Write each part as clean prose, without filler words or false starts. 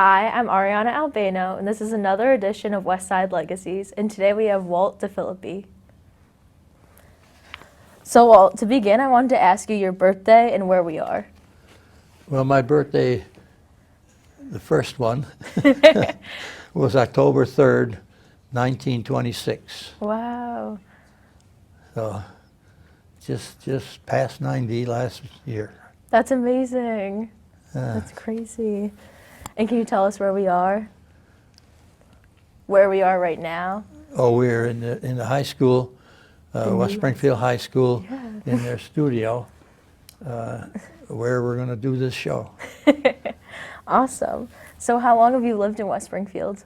Hi, I'm Ariana Albano, and this is another edition of Westside Legacies, and today we have Walt DeFelippi. So Walt, to begin, I wanted to ask you your birthday and where we are. Well, my birthday, the first one, was October 3rd, 1926. Wow. So just past 90 last year. That's amazing. That's crazy. And can you tell us where we are? Where we are right now? Oh, we're in the high school, West Springfield High School, in their studio, where we're going to do this show. Awesome. So how long have you lived in West Springfield?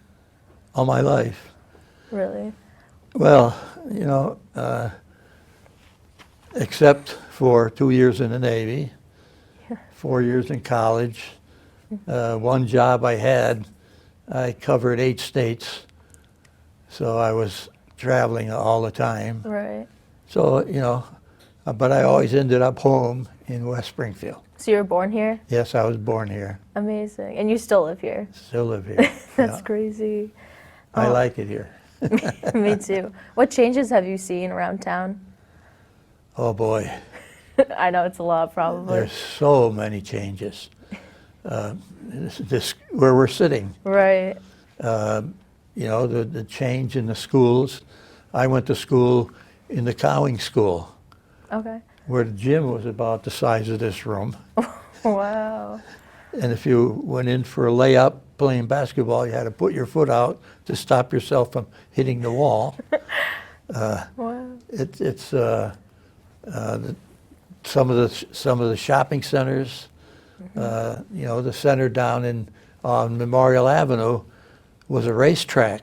All my life. Really? Well, you know, except for 2 years in the Navy, 4 years in college, one job I had, I covered 8 states, so I was traveling all the time. Right. So, you know, but I always ended up home in West Springfield. So you were born here? Yes, I was born here. Amazing. And you still live here? Still live here. That's Yeah. crazy. I like it here. Me too. What changes have you seen around town? Oh boy, I know it's a lot, probably. there's so many changes. This where we're sitting. Right. You know, the change in the schools. I went to school in the Cowing School, Okay. where the gym was about the size of this room. Wow. And if you went in for a layup playing basketball, you had to put your foot out to stop yourself from hitting the wall. Wow. It's some of the shopping centers. You know, the center down on Memorial Avenue was a racetrack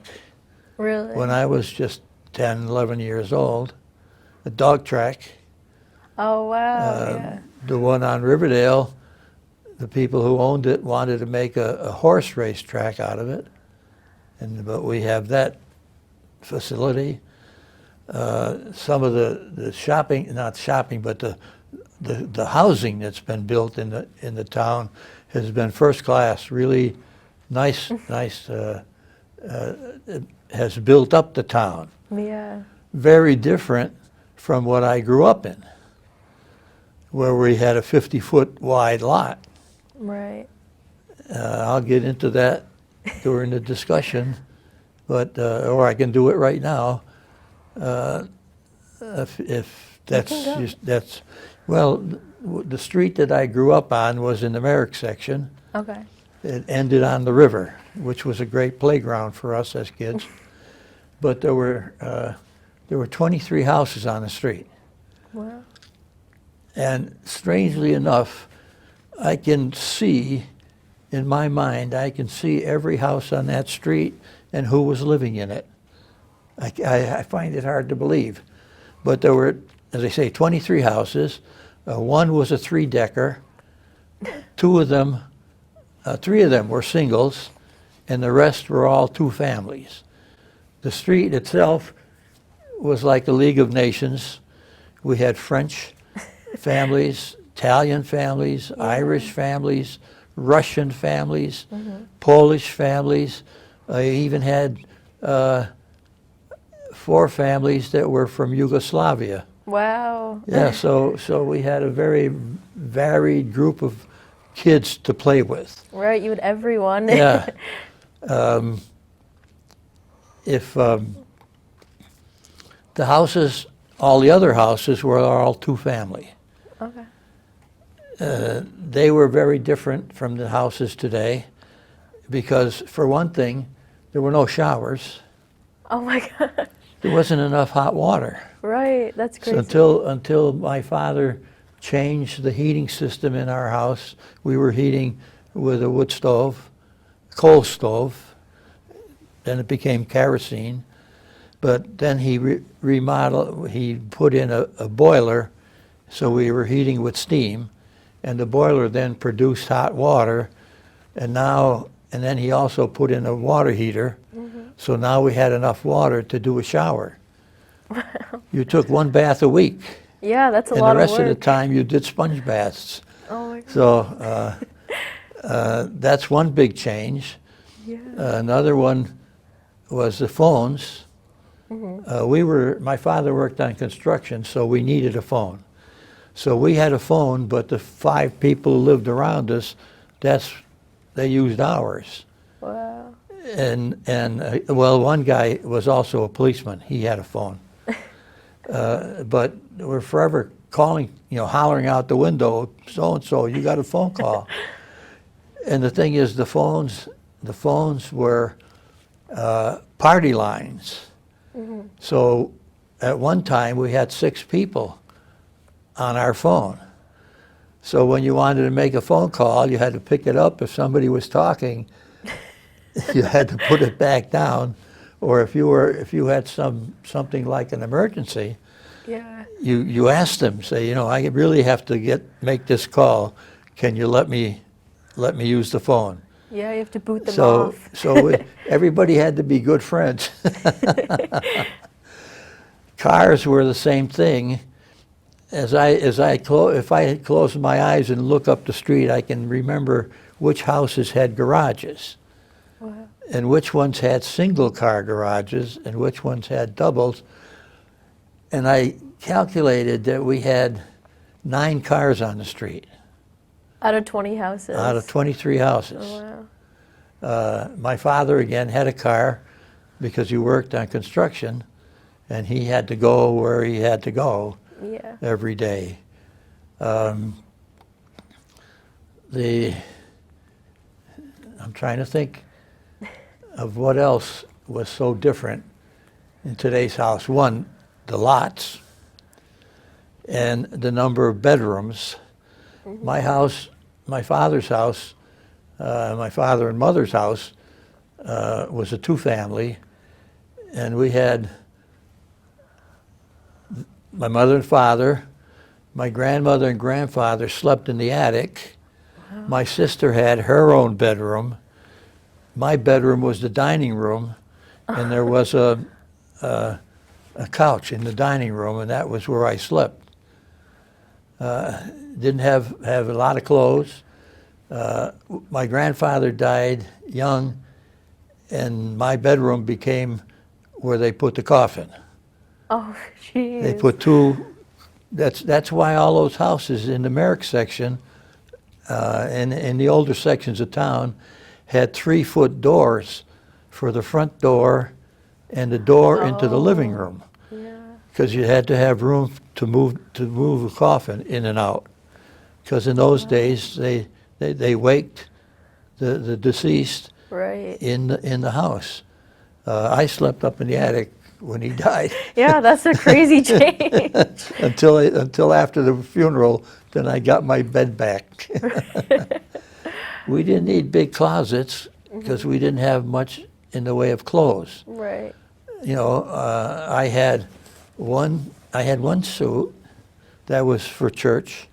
Really? when I was just 10, 11 years old. A dog track. Oh, wow. Yeah. The one on Riverdale, the people who owned it wanted to make a horse race track out of it, but we have that facility. Some of the shopping, not shopping, but the housing that's been built in the town has been first class. Really nice. It has built up the town. Yeah. Very different from what I grew up in, where we had a 50-foot wide lot. Right. I'll get into that during the discussion, but or I can do it right now. If that's well, the street that I grew up on was in the Merrick section. Okay. It ended on the river, which was a great playground for us as kids. But there were 23 houses on the street. Wow. And strangely enough, I can see, in my mind, I can see every house on that street and who was living in it. I find it hard to believe. But there were, as I say, 23 houses. One was a 3-decker. 3 of them were singles, and the rest were all 2 families. The street itself was like a League of Nations. We had French families, Italian families, Irish families, Russian families, Polish families. I even had 4 families that were from Yugoslavia. Wow. Yeah, so we had a very varied group of kids to play with. Right, you had everyone. Yeah. If the houses, all the other houses were all 2-family. Okay. They were very different from the houses today because, for one thing, there were no showers. Oh my God. There wasn't enough hot water. Right, that's crazy. So until my father changed the heating system in our house, we were heating with a wood stove, coal stove. Then it became kerosene. But then he remodeled, he put in a boiler, so we were heating with steam, and the boiler then produced hot water, and then he also put in a water heater, so now we had enough water to do a shower. Wow. You took 1 bath a week. Yeah, that's a And lot the rest of of work. the time you did sponge baths. Oh my God. So That's one big change. Yeah. Another one was the phones. My father worked on construction, so we needed a phone. So we had a phone, but the 5 people who lived around us, they used ours. Wow. And well, one guy was also a policeman. He had a phone. But we're forever calling, hollering out the window, so-and-so, you got a phone call. And the thing is, the phones were party lines. So at one time, we had 6 people on our phone. So when you wanted to make a phone call, you had to pick it up. If somebody was talking, you had to put it back down. Or if you had something like an emergency, Yeah. you asked them, say, I really have to make this call. Can you let me use the phone? Yeah, you have to boot them off. So everybody had to be good friends. Cars were the same thing. If I close my eyes and look up the street, I can remember which houses had garages. Wow. And which ones had single-car garages and which ones had doubles. And I calculated that we had 9 cars on the street. Out of 20 houses? Out of 23 houses. Oh, wow. My father, again, had a car because he worked on construction, and he had to go where he had to go every day. I'm trying to think of what else was so different in today's house. One, the lots and the number of bedrooms. My house, my father's house, my father and mother's house was a 2-family, and we had my mother and father, my grandmother and grandfather slept in the attic. Wow. My sister had her own bedroom. My bedroom was the dining room, and there was a couch in the dining room, and that was where I slept. Didn't have a lot of clothes. My grandfather died young, and my bedroom became where they put the coffin. Oh, jeez. They put 2. That's why all those houses in the Merrick section, and in the older sections of town, had 3-foot doors for the front door and the door into the living room. Yeah. Because you had to have room to move the coffin in and out. Because in those days they waked the deceased in the house. I slept up in the attic when he died. Yeah, that's a crazy change. until after the funeral, then I got my bed back. We didn't need big closets because we didn't have much in the way of clothes. Right. I had one suit that was for church.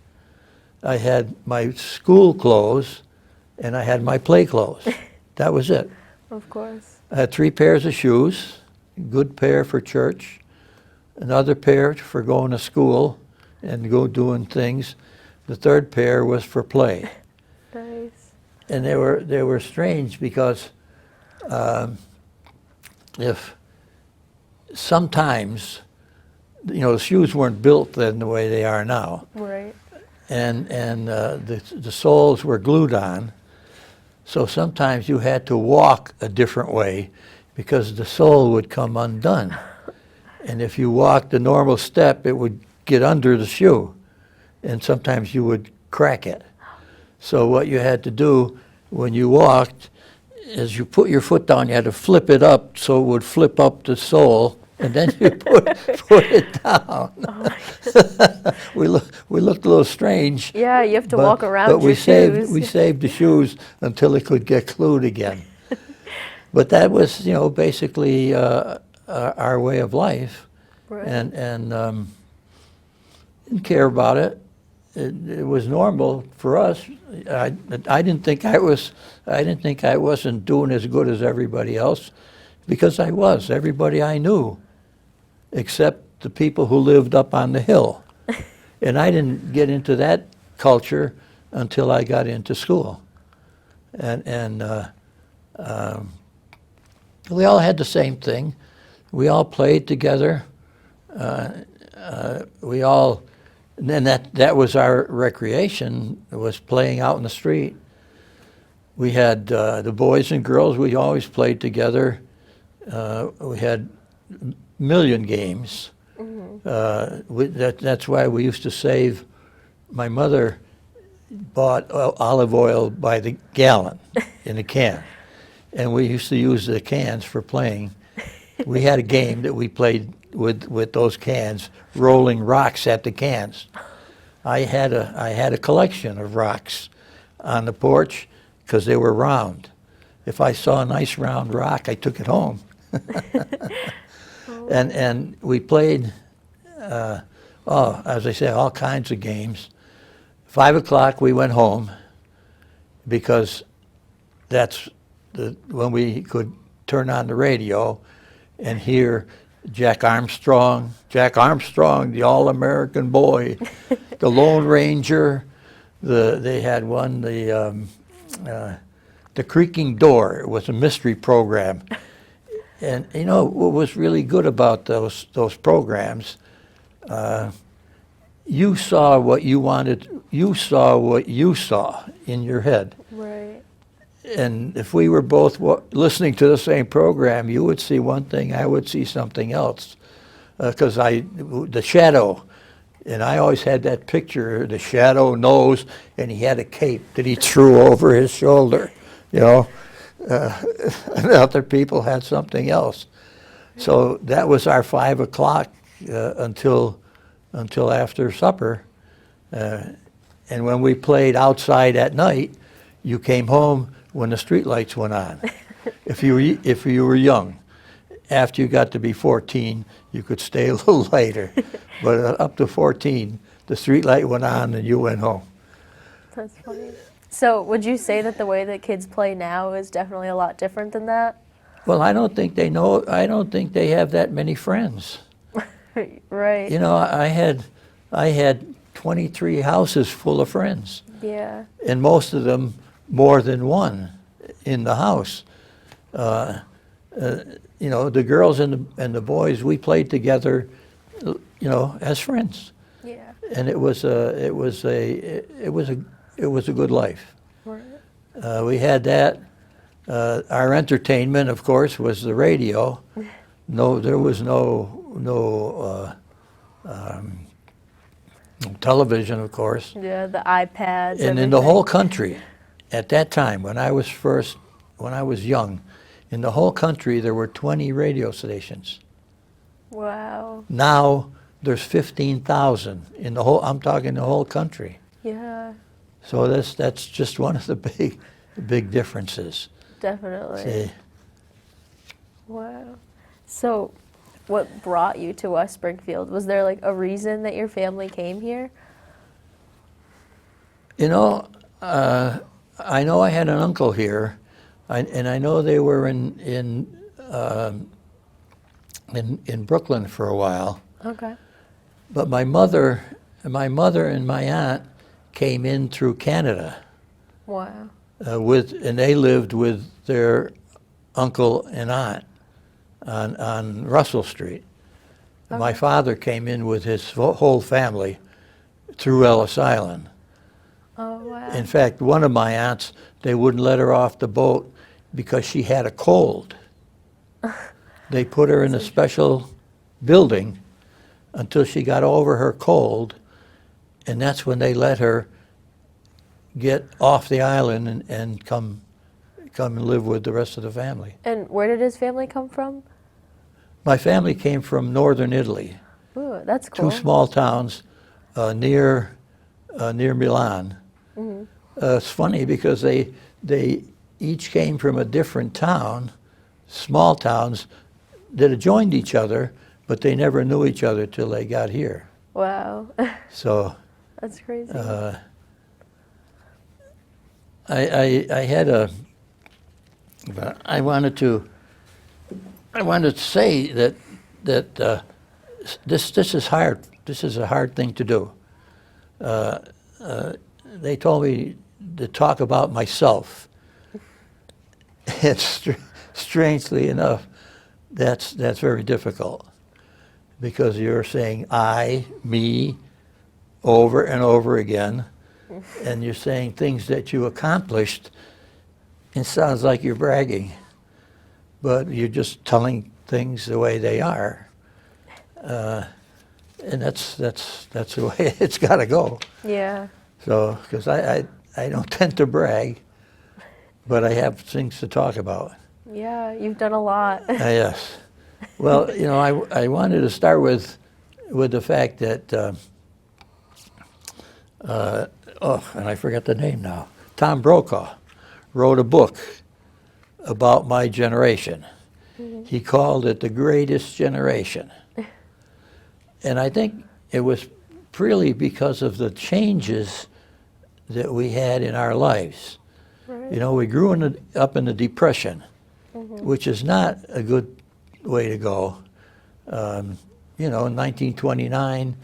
I had my school clothes, and I had my play clothes. That was it. Of course. I had 3 pairs of shoes, a good pair for church, another pair for going to school and go doing things. The 3rd pair was for play. Nice. And they were strange because if sometimes, the shoes weren't built then the way they are now. Right. And the soles were glued on. So sometimes you had to walk a different way because the sole would come undone. And if you walked a normal step, it would get under the shoe. And sometimes you would crack it. So what you had to do when you walked is you put your foot down, you had to flip it up so it would flip up the sole, and then you put it down. Oh we looked a little strange. Yeah, you have to walk around but your shoes. we saved the shoes until it could get glued again. But that was, basically our way of life, Right. and didn't care about it. It was normal for us. I didn't think I wasn't doing as good as everybody else, because I was. Everybody I knew, except the people who lived up on the hill. And I didn't get into that culture until I got into school. and we all had the same thing. We all played together. We all, and then that was our recreation, was playing out in the street. We had the boys and girls, we always played together. We had a million games. That's why we used to save. My mother bought olive oil by the gallon in a can, and we used to use the cans for playing. We had a game that we played with those cans, rolling rocks at the cans. I had a collection of rocks on the porch because they were round. If I saw a nice round rock, I took it home. And we played, as I say, all kinds of games. 5 o'clock we went home because that's when we could turn on the radio and hear Jack Armstrong, the All-American Boy, the Lone Ranger. They had one, the Creaking Door. It was a mystery program. And you know what was really good about those programs? You saw what you wanted. You saw what you saw in your head. Right. And if we were both listening to the same program, you would see one thing, I would see something else. Because the Shadow, and I always had that picture, the Shadow knows, and he had a cape that he threw over his shoulder, you know. And other people had something else. So that was our 5 o'clock until after supper. And when we played outside at night, you came home when the street lights went on. If you were young. After you got to be 14, you could stay a little later. But up to 14, the street light went on and you went home. That's funny. So would you say that the way that kids play now is definitely a lot different than that? Well, I don't think they have that many friends. Right. You know, I had 23 houses full of friends. Yeah. And most of them more than one in the house. You know, the girls and the boys, we played together, you know, as friends. Yeah. And it was a good life. Right. We had that. Our entertainment, of course, was the radio. No, there was no television, of course. Yeah, the iPads. And everything. in the whole country, at that time, when I was young, in the whole country there were 20 radio stations. Wow. Now there's 15,000 in the whole. I'm talking the whole country. Yeah. So that's just one of the big differences. Definitely. See. Wow. So, what brought you to West Springfield? Was there like a reason that your family came here? You know, I know I had an uncle here, and I know they were in Brooklyn for a while. Okay. But my mother and my aunt came in through Canada. Wow. And they lived with their uncle and aunt on Russell Street. Okay. My father came in with his whole family through Ellis Island. Oh, wow. In fact, one of my aunts, they wouldn't let her off the boat because she had a cold. They put her in a special building until she got over her cold, and that's when they let her get off the island and come and live with the rest of the family. And where did his family come from? My family came from northern Italy. Ooh, that's cool. Two small towns near Milan. Mm-hmm. It's funny because they each came from a different town, small towns that had joined each other, but they never knew each other till they got here. Wow. So That's crazy. I wanted to say that this is hard. This is a hard thing to do. They told me to talk about myself, And strangely enough, that's very difficult because you're saying I, me, over and over again, and you're saying things that you accomplished. It sounds like you're bragging, but you're just telling things the way they are, and that's the way it's got to go. Yeah. So, because I don't tend to brag, but I have things to talk about. Yeah, you've done a lot. Yes. Well, I wanted to start with the fact that, and I forget the name now, Tom Brokaw wrote a book about my generation. Mm-hmm. He called it The Greatest Generation. And I think it was really because of the changes that we had in our lives. Right. We grew up in the Depression, Mm-hmm. which is not a good way to go. In 1929,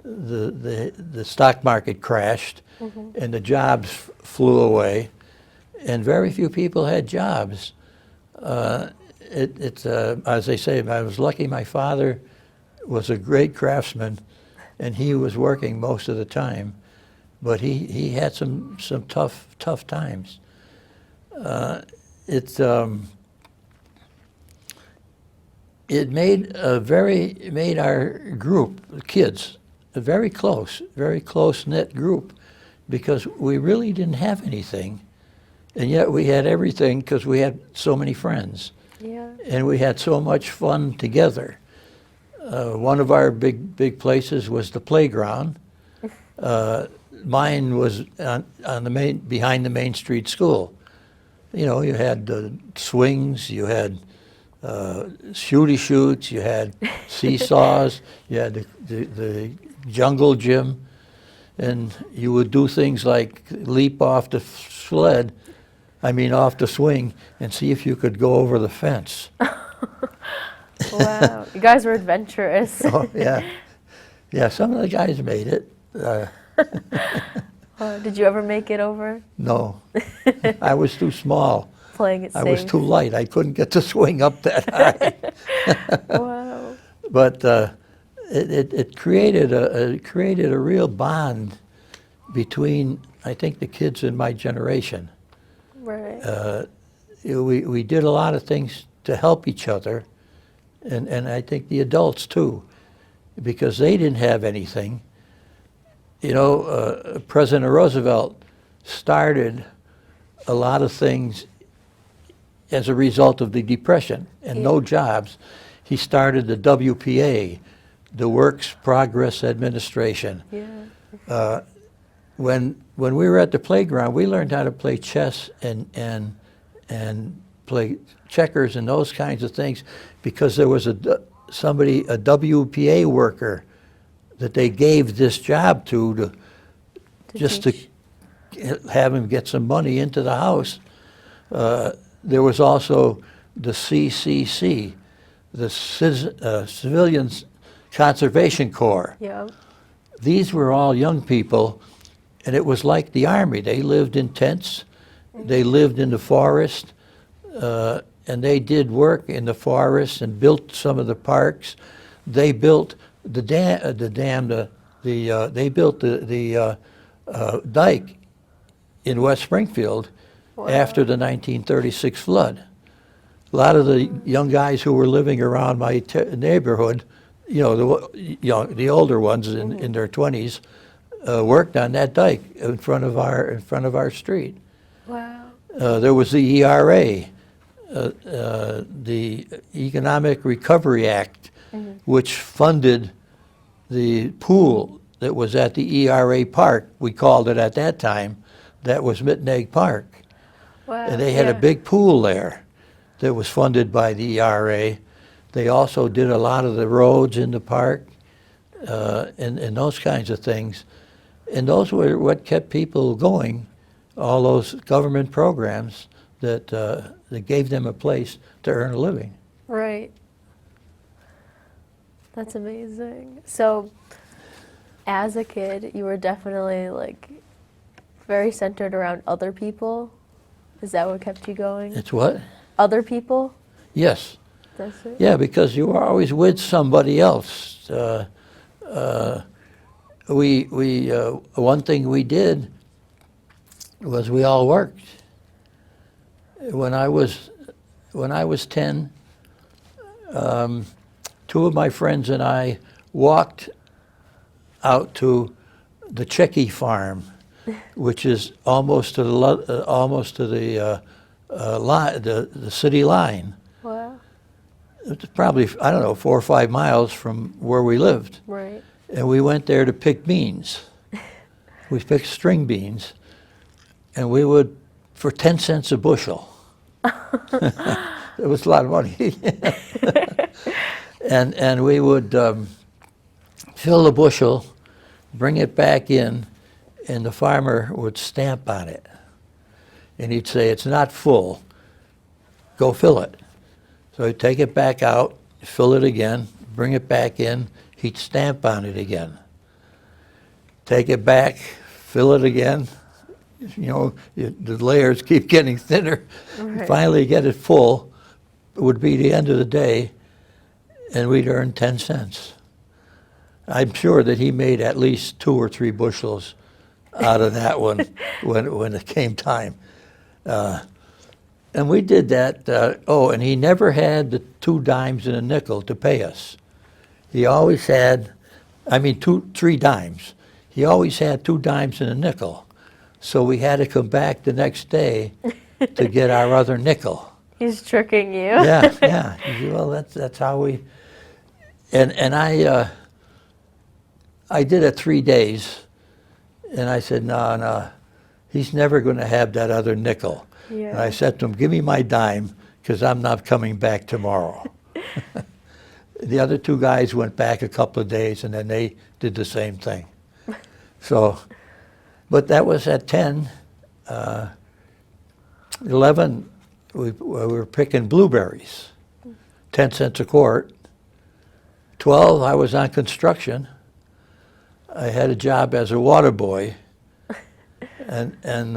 the stock market crashed, Mm-hmm. and the jobs flew away, and very few people had jobs. As they say, I was lucky my father was a great craftsman, and he was working most of the time, but he had some tough times. It made our group, kids, a very close knit group, because we really didn't have anything, and yet we had everything because we had so many friends, Yeah. and we had so much fun together. One of our big places was the playground. Mine was on behind the Main Street School. You had swings, you had shooty shoots, you had seesaws, you had the jungle gym, and you would do things like leap off the off the swing, and see if you could go over the fence. Wow. You guys were adventurous. Oh, yeah. Yeah, some of the guys made it. Did you ever make it over? No, I was too small. Playing it safe. I was too light. I couldn't get the swing up that high. Wow. But it created a real bond between, I think, the kids in my generation. Right. We did a lot of things to help each other, and I think the adults too, because they didn't have anything. President Roosevelt started a lot of things as a result of the Depression and no jobs. He started the WPA, the Works Progress Administration. Yeah. When we were at the playground, we learned how to play chess and play checkers and those kinds of things because there was a WPA worker that they gave this job to just teach. to have him get some money into the house. There was also the CCC, the Civilians Conservation Corps. Yeah. These were all young people, and it was like the Army. They lived in tents, they lived in the forest, and they did work in the forest and built some of the parks. They built they built the dike in West Springfield after the 1936 flood. A lot of the young guys who were living around my neighborhood, the older ones in their 20s, worked on that dike in front of our street. Wow. There was the ERA, the Economic Recovery Act, which funded the pool that was at the ERA Park. We called it at that time. That was Mittenegg Park. Wow. And they had a big pool there that was funded by the ERA. They also did a lot of the roads in the park and those kinds of things. And those were what kept people going, all those government programs that gave them a place to earn a living. Right. That's amazing. So, as a kid, you were definitely very centered around other people. Is that what kept you going? It's what? Other people? Yes. That's it? Yeah, because you were always with somebody else. One thing we did was we all worked. When I was 10, two of my friends and I walked out to the Checky farm, which is almost to the city line. Wow. It's probably, I don't know, 4 or 5 miles from where we lived. Right. And we went there to pick beans. We picked string beans, and we would, for 10 cents a bushel. It was a lot of money. and we would fill the bushel, bring it back in, and the farmer would stamp on it. And he'd say, "It's not full, go fill it." So he'd take it back out, fill it again, bring it back in, he'd stamp on it again. Take it back, fill it again. You know, the layers keep getting thinner. Right. Finally get it full. It would be the end of the day, and we'd earn 10 cents. I'm sure that he made at least 2 or 3 bushels out of that one when it came time. And we did that. And he never had the 2 dimes and a nickel to pay us. He always had, 3 dimes. He always had 2 dimes and a nickel. So we had to come back the next day to get our other nickel. He's tricking you. Yeah. Well, that's how we. And I did it 3 days, and I said, no, he's never going to have that other nickel. Yeah. And I said to him, "Give me my dime, because I'm not coming back tomorrow." The other 2 guys went back a couple of days, and then they did the same thing. So, but that was at 10. 11, we were picking blueberries, 10 cents a quart. 12, I was on construction. I had a job as a water boy. And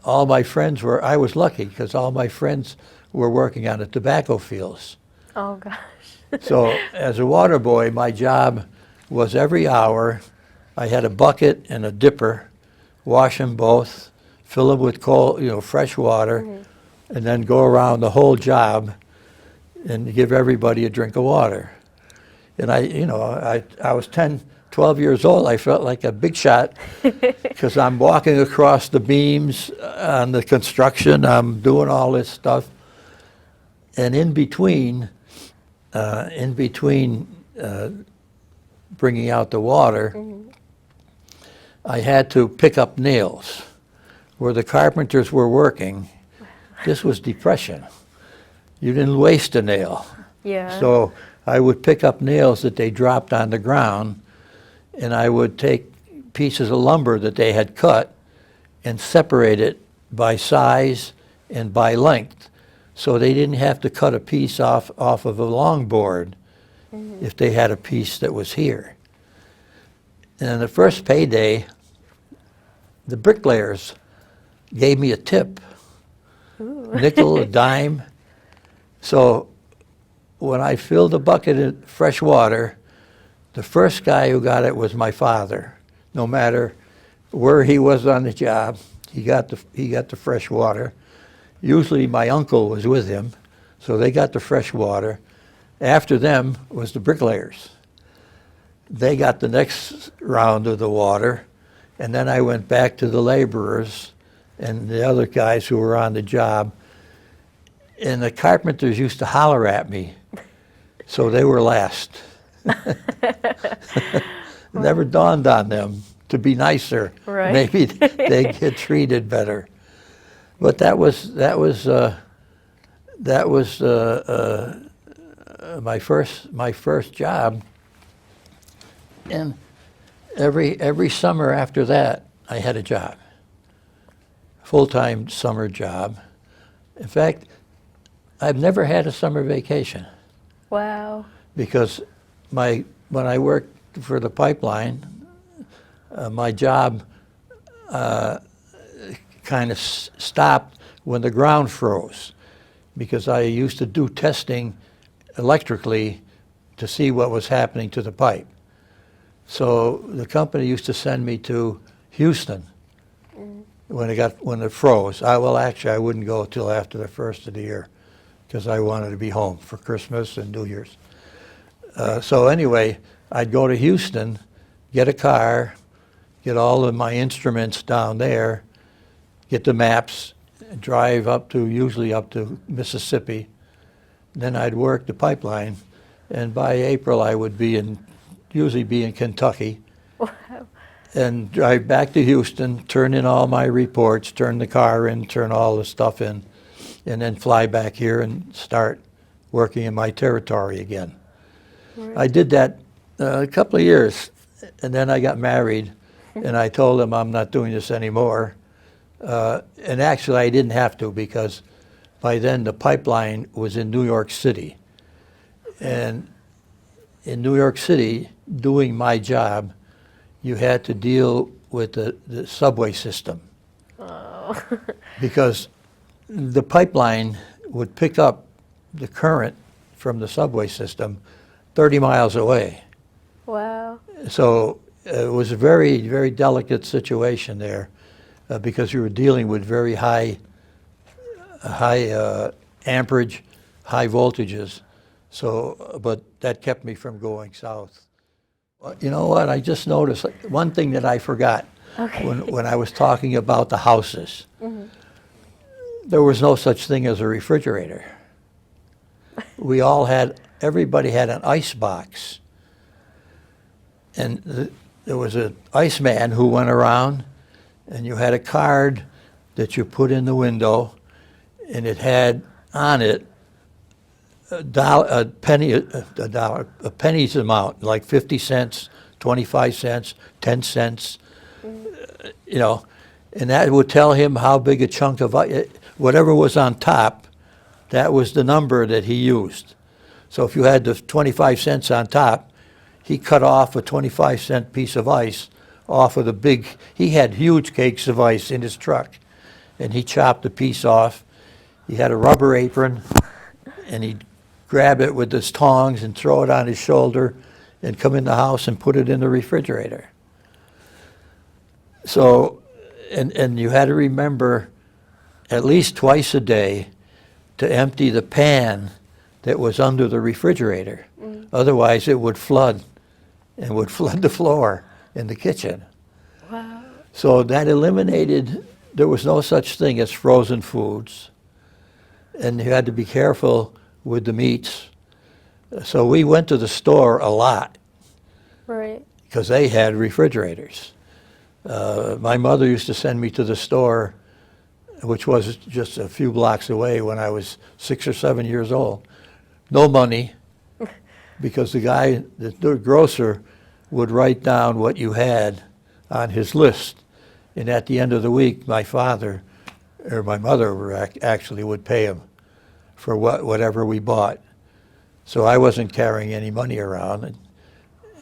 all my friends were, I was lucky because all my friends were working on the tobacco fields. Oh, gosh. So as a water boy, my job was every hour, I had a bucket and a dipper, wash them both, fill them with cold, fresh water, and then go around the whole job and give everybody a drink of water. And I was 10, 12 years old. I felt like a big shot because I'm walking across the beams on the construction. I'm doing all this stuff. And in between bringing out the water, I had to pick up nails. Where the carpenters were working, this was depression. You didn't waste a nail. Yeah. So I would pick up nails that they dropped on the ground, and I would take pieces of lumber that they had cut and separate it by size and by length. So they didn't have to cut a piece off of a long board if they had a piece that was here. And the first payday, the bricklayers gave me a tip, nickel, a dime. So when I filled the bucket of fresh water, the first guy who got it was my father. No matter where he was on the job, he got the fresh water. Usually my uncle was with him, so they got the fresh water. After them was the bricklayers. They got the next round of the water, and then I went back to the laborers and the other guys who were on the job. And the carpenters used to holler at me, so they were last. It never dawned on them to be nicer. Right. Maybe they'd get treated better. But that was my first job. And every summer after that, I had a job, full-time summer job. In fact, I've never had a summer vacation. Wow. Because when I worked for the pipeline, my job kind of stopped when the ground froze, because I used to do testing electrically to see what was happening to the pipe. So the company used to send me to Houston when it froze. Actually, I wouldn't go till after the first of the year because I wanted to be home for Christmas and New Year's. So anyway, I'd go to Houston, get a car, get all of my instruments down there, get the maps, drive usually up to Mississippi. Then I'd work the pipeline, and by April I would usually be in Kentucky. Wow. And drive back to Houston, turn in all my reports, turn the car in, turn all the stuff in, and then fly back here and start working in my territory again. Right. I did that a couple of years, and then I got married, and I told him I'm not doing this anymore. And actually I didn't have to, because by then the pipeline was in New York City. And in New York City, doing my job, you had to deal with the subway system. Oh. Because the pipeline would pick up the current from the subway system 30 miles away. Wow. So it was a very, very delicate situation there, because you were dealing with very high amperage, high voltages. So, but that kept me from going south. You know what? I just noticed one thing that I forgot. Okay. When I was talking about the houses. There was no such thing as a refrigerator. Everybody had an ice box. And there was an iceman who went around, and you had a card that you put in the window, and it had on it a penny's amount, like 50 cents, 25 cents, 10 cents, you know, and that would tell him how big a chunk of whatever was on top, that was the number that he used. So if you had the 25 cents on top, he cut off a 25-cent piece of ice off of the big, he had huge cakes of ice in his truck, and he chopped a piece off. He had a rubber apron, and he'd grab it with his tongs and throw it on his shoulder and come in the house and put it in the refrigerator. So, and you had to remember at least twice a day to empty the pan that was under the refrigerator. Otherwise it would flood and would flood the floor in the kitchen. Wow. So that eliminated, there was no such thing as frozen foods. And you had to be careful with the meats. So we went to the store a lot. Right. Because they had refrigerators. My mother used to send me to the store, which was just a few blocks away when I was 6 or 7 years old. No money, because the grocer would write down what you had on his list. And at the end of the week, my father, or my mother actually would pay him for whatever we bought. So I wasn't carrying any money around,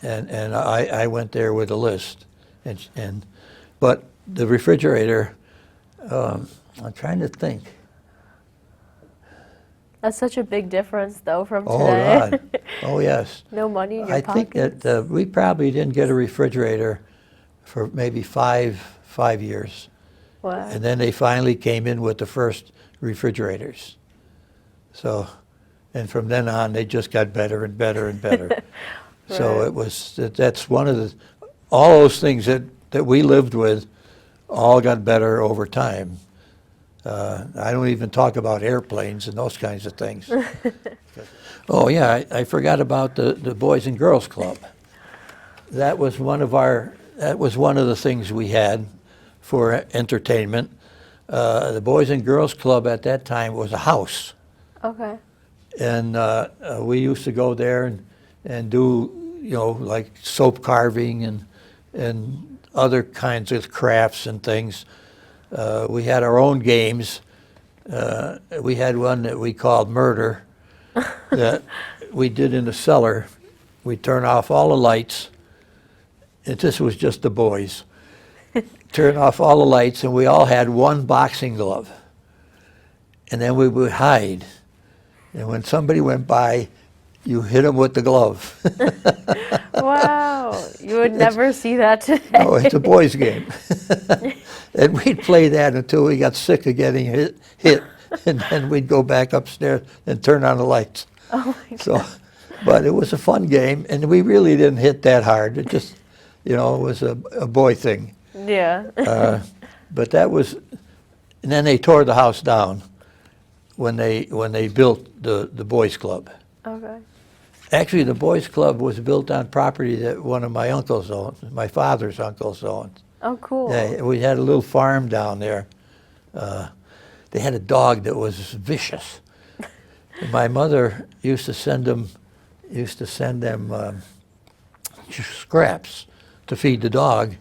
and I went there with a list. But the refrigerator, I'm trying to think. That's such a big difference, though, from Oh, today. God. Oh, yes. No money in your I think pockets. that we probably didn't get a refrigerator for maybe five years. Wow. And then they finally came in with the first refrigerators. So, and from then on, they just got better and better and better. So Right. that's one of all those things that we lived with all got better over time. I don't even talk about airplanes and those kinds of things. Oh yeah, I forgot about the Boys and Girls Club. That was one of the things we had for entertainment. The Boys and Girls Club at that time was a house. Okay. And we used to go there and do, like soap carving and other kinds of crafts and things. We had our own games. We had one that we called Murder that we did in the cellar. We'd turn off all the lights, and this was just the boys. Turn off all the lights, and we all had one boxing glove. and then we would hide. And when somebody went by, you hit them with the glove. Wow, you would never see that today. No, it's a boys' game. And we'd play that until we got sick of getting hit, and then we'd go back upstairs and turn on the lights. Oh my God. So, but it was a fun game, and we really didn't hit that hard. It just, it was a boy thing. Yeah. But that was, and then they tore the house down when they built the boys' club. Okay. Actually, the boys' club was built on property that one of my uncles owned, my father's uncles owned. Oh, cool. Yeah, we had a little farm down there. They had a dog that was vicious. And my mother used to send them scraps to feed the dog,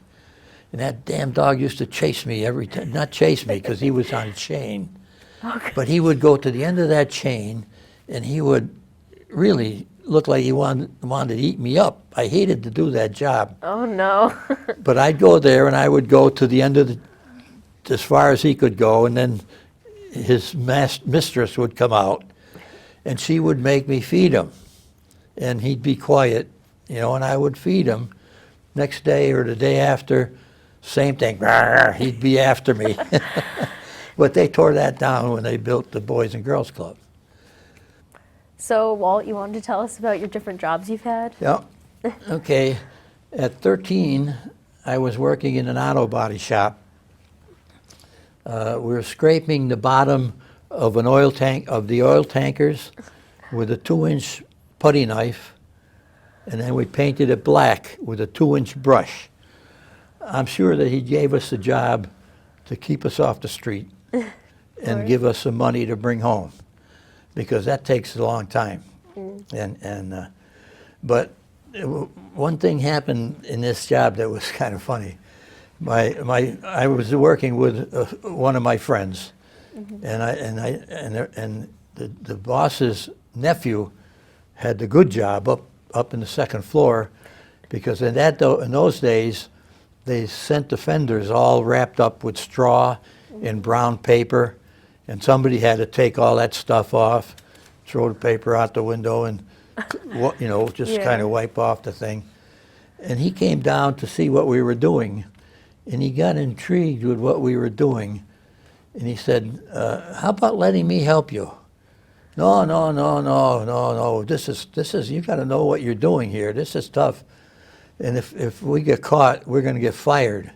and that damn dog used to chase me every time. Not chase me because he was on a chain, Okay. but he would go to the end of that chain, and he would really look like he wanted to eat me up. I hated to do that job. Oh no. But I'd go there, and I would go to the end of as far as he could go, and then his mistress would come out, and she would make me feed him. And he'd be quiet, and I would feed him. Next day or the day after, same thing. He'd be after me. But they tore that down when they built the Boys and Girls Club. So, Walt, you wanted to tell us about your different jobs you've had? Yeah. Okay. At 13, I was working in an auto body shop. We were scraping the bottom of an oil tank, of the oil tankers, with a 2-inch putty knife, and then we painted it black with a 2-inch brush. I'm sure that he gave us the job to keep us off the street and give us some money to bring home, because that takes a long time. But one thing happened in this job that was kind of funny. I was working with one of my friends, and the boss's nephew had the good job up in the second floor, because in those days they sent the fenders all wrapped up with straw in brown paper, and somebody had to take all that stuff off, throw the paper out the window, and just kind of wipe off the thing. And he came down to see what we were doing, and he got intrigued with what we were doing, and he said, "How about letting me help you?" No. This is you got to know what you're doing here. This is tough, and if we get caught, we're going to get fired.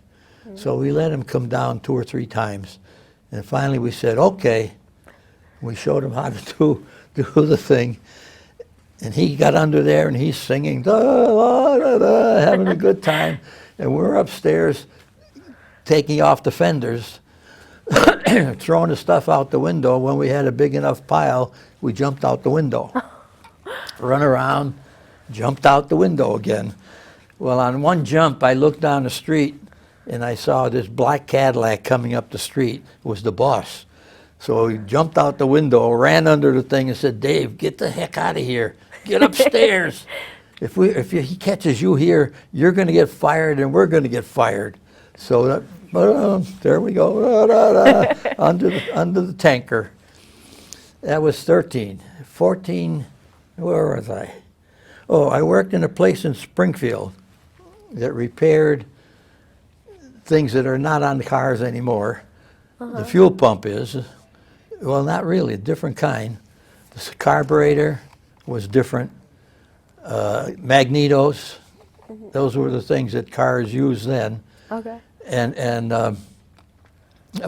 So we let him come down 2 or 3 times, and finally we said, "Okay." We showed him how to do the thing, and he got under there and he's singing, da, da, da, having a good time, and we're upstairs taking off the fenders, throwing the stuff out the window. When we had a big enough pile, we jumped out the window, run around, jumped out the window again. Well, on one jump, I looked down the street and I saw this black Cadillac coming up the street. It was the boss. So he jumped out the window, ran under the thing, and said, "Dave, get the heck out of here. Get upstairs. If he catches you here, you're going to get fired, and we're going to get fired." So there we go, under the tanker. That was 13. 14, where was I? Oh, I worked in a place in Springfield that repaired things that are not on cars anymore. The fuel pump is. Well, not really, a different kind. The carburetor was different. Magnetos, those were the things that cars used then. Okay. And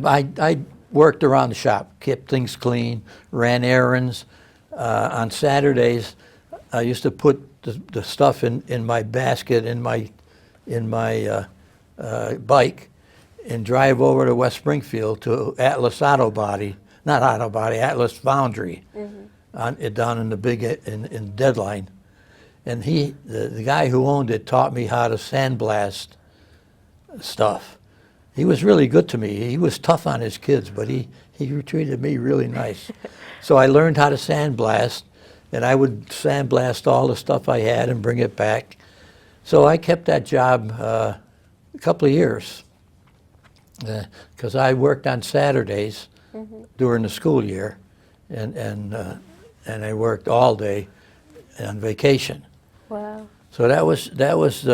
I worked around the shop, kept things clean, ran errands. On Saturdays, I used to put the stuff in my basket in my bike and drive over to West Springfield to Atlas Atlas Foundry, down in the big in Deadline. And the guy who owned it taught me how to sandblast stuff. He was really good to me. He was tough on his kids, but he treated me really nice. So I learned how to sandblast, and I would sandblast all the stuff I had and bring it back. So I kept that job a couple of years, because I worked on Saturdays during the school year. and I worked all day on vacation. Wow. So that was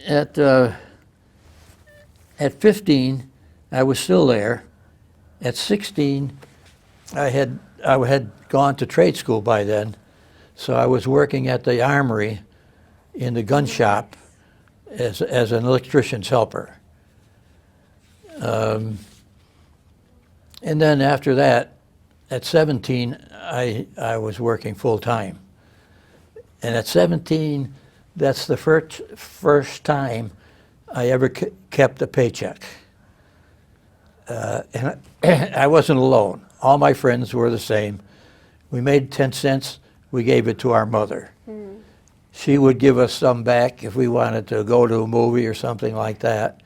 at 15, I was still there. At 16, I had gone to trade school by then, so I was working at the armory in the gun shop as an electrician's helper. And then after that, at 17, I was working full time. And at 17, that's the first time I ever kept a paycheck. And I wasn't alone. All my friends were the same. We made 10 cents, we gave it to our mother. She would give us some back if we wanted to go to a movie or something like that.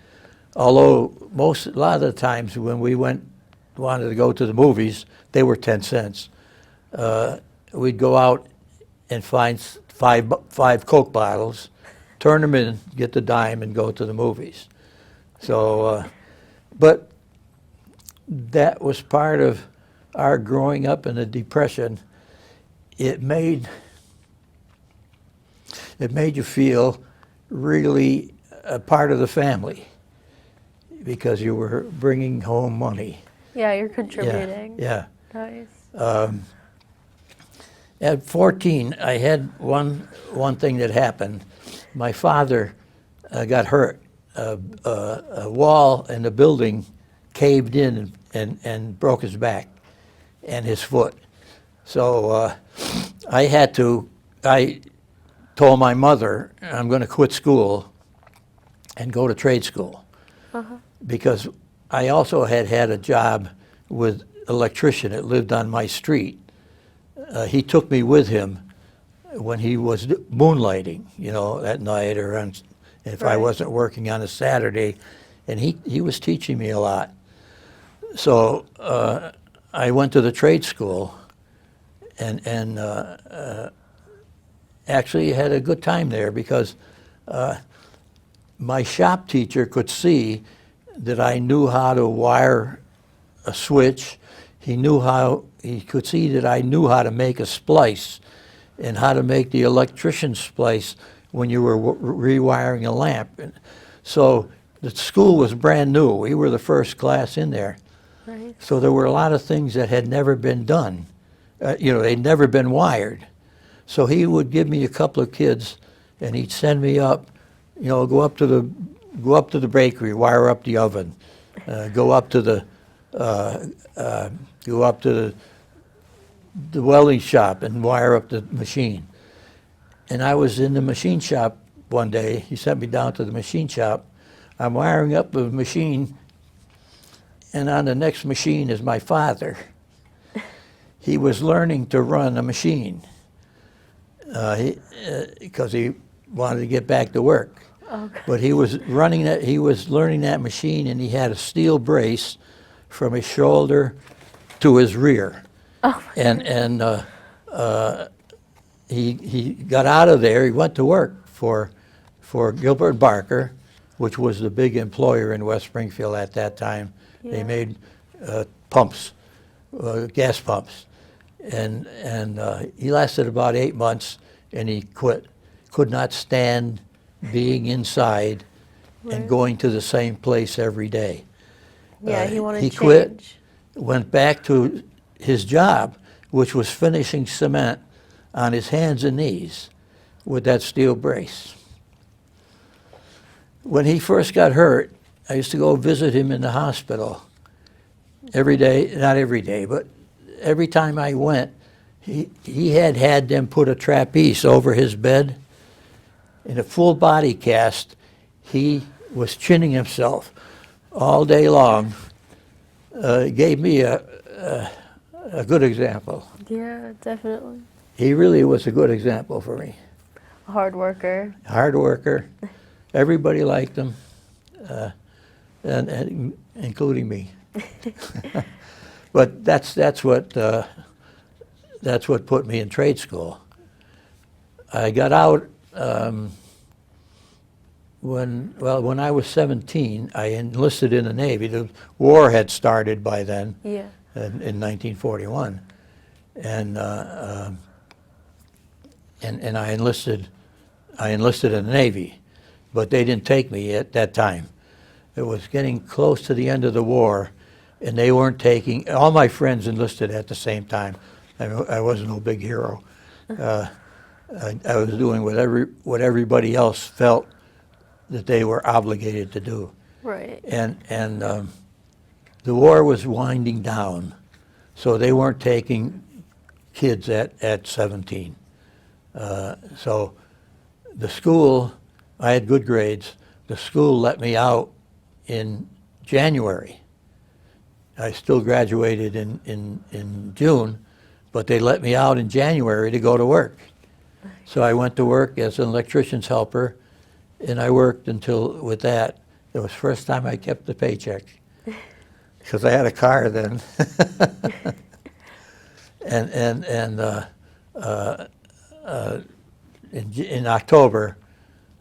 Although a lot of the times when we wanted to go to the movies, they were 10 cents. We'd go out and find five Coke bottles, turn them in, get the dime, and go to the movies. So, but that was part of our growing up in the Depression. It made you feel really a part of the family because you were bringing home money. Yeah, you're contributing. Yeah. Nice. At 14, I had one thing that happened. My father got hurt. A wall in the building caved in and broke his back and his foot. So I told my mother, I'm going to quit school and go to trade school. Because I also had a job with an electrician that lived on my street. He took me with him when he was moonlighting, at night or if I wasn't working on a Saturday, and he was teaching me a lot. So I went to the trade school and actually had a good time there because my shop teacher could see that I knew how to wire a switch. He could see that I knew how to make a splice and how to make the electrician's splice when you were rewiring a lamp. So the school was brand new. We were the first class in there. Right. So there were a lot of things that had never been done. They'd never been wired. So he would give me a couple of kids and he'd send me up, go up to the bakery, wire up the oven, go up to the welding shop and wire up the machine. And I was in the machine shop one day. He sent me down to the machine shop. I'm wiring up the machine, and on the next machine is my father. He was learning to run a machine because he wanted to get back to work. Okay. But he was learning that machine, and he had a steel brace from his shoulder to his rear. Oh. And he got out of there. He went to work for Gilbert Barker, which was the big employer in West Springfield at that time. Yeah. They made pumps, gas pumps, and he lasted about 8 months, and he quit. Could not stand being inside and going to the same place every day. Yeah, he wanted He change. quit, went back to his job, which was finishing cement on his hands and knees with that steel brace. When he first got hurt, I used to go visit him in the hospital every day, not every day, but every time I went, he had them put a trapeze over his bed. In a full body cast, he was chinning himself all day long. Gave me a good example. Yeah, definitely. He really was a good example for me. A hard worker. Hard worker. Everybody liked him, and including me. But that's what put me in trade school. I got out when I was 17. I enlisted in the Navy. The war had started by then. Yeah. in 1941, and I enlisted in the Navy, but they didn't take me at that time. It was getting close to the end of the war, and they weren't taking. All my friends enlisted at the same time. I wasn't no big hero. I was doing what everybody else felt that they were obligated to do. Right. And the war was winding down, so they weren't taking kids at 17. So the school, I had good grades. The school let me out in January. I still graduated in June, but they let me out in January to go to work. So I went to work as an electrician's helper, and I worked until, with that, it was the first time I kept the paycheck, because I had a car then. In October,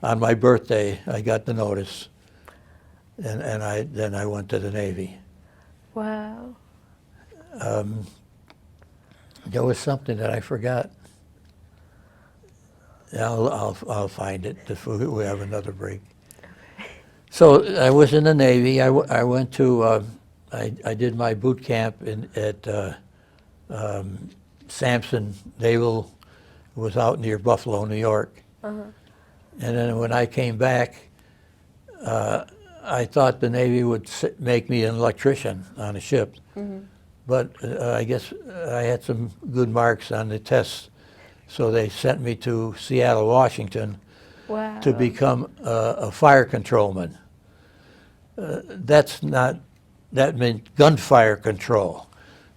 on my birthday, I got the notice, and then I went to the Navy. Wow. There was something that I forgot. I'll find it if we have another break. So I was in the Navy. I went to I did my boot camp at Sampson Naval. It was out near Buffalo, New York. And then when I came back, I thought the Navy would make me an electrician on a ship. But I guess I had some good marks on the tests, so they sent me to Seattle, Washington, Wow. to become a fire controlman. That meant gunfire control.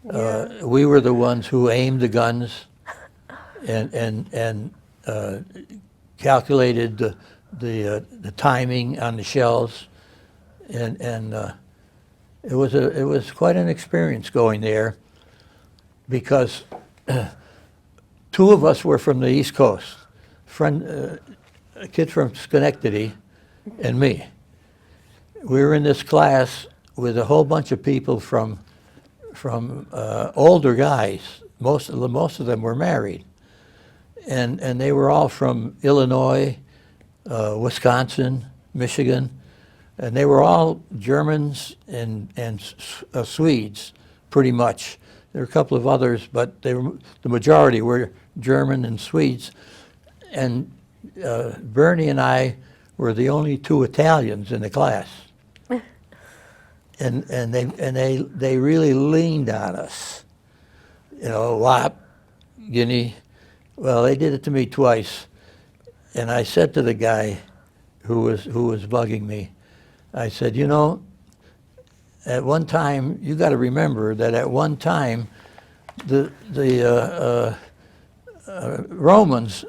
Yeah. We were the ones who aimed the guns and calculated the timing on the shells, and it was quite an experience going there, because two of us were from the East Coast, a kid from Schenectady and me. We were in this class with a whole bunch of people from older guys. Most of them were married, and they were all from Illinois, Wisconsin, Michigan, and they were all Germans and Swedes, pretty much. There were a couple of others, but the majority were German and Swedes. And Bernie and I were the only two Italians in the class. And they really leaned on us. You know, WAP, Guinea. Well, they did it to me twice. And I said to the guy who was bugging me, I said, you know, at one time, you got to remember that at one time, the Romans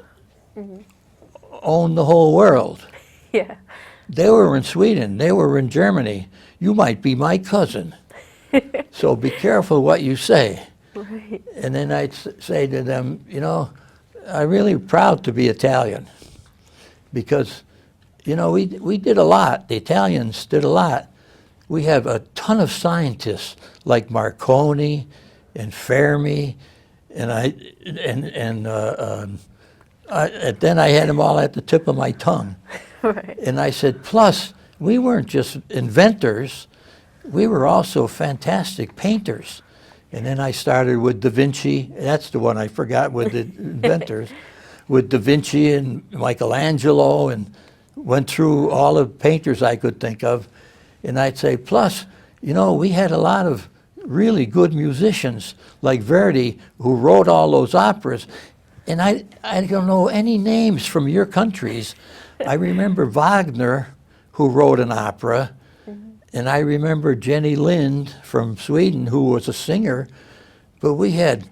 owned the whole world. Yeah. They were in Sweden. They were in Germany. You might be my cousin. So be careful what you say. Right. And then I'd say to them, you know, I'm really proud to be Italian, because, you know, we did a lot. The Italians did a lot. We have a ton of scientists like Marconi and Fermi, and then I had them all at the tip of my tongue. Right. And I said, plus, we weren't just inventors, we were also fantastic painters. And then I started with Da Vinci. That's the one I forgot, with the inventors, with Da Vinci and Michelangelo, and went through all the painters I could think of. And I'd say, plus, you know, we had a lot of really good musicians like Verdi, who wrote all those operas. And I don't know any names from your countries. I remember Wagner, who wrote an opera, and I remember Jenny Lind from Sweden, who was a singer. But we had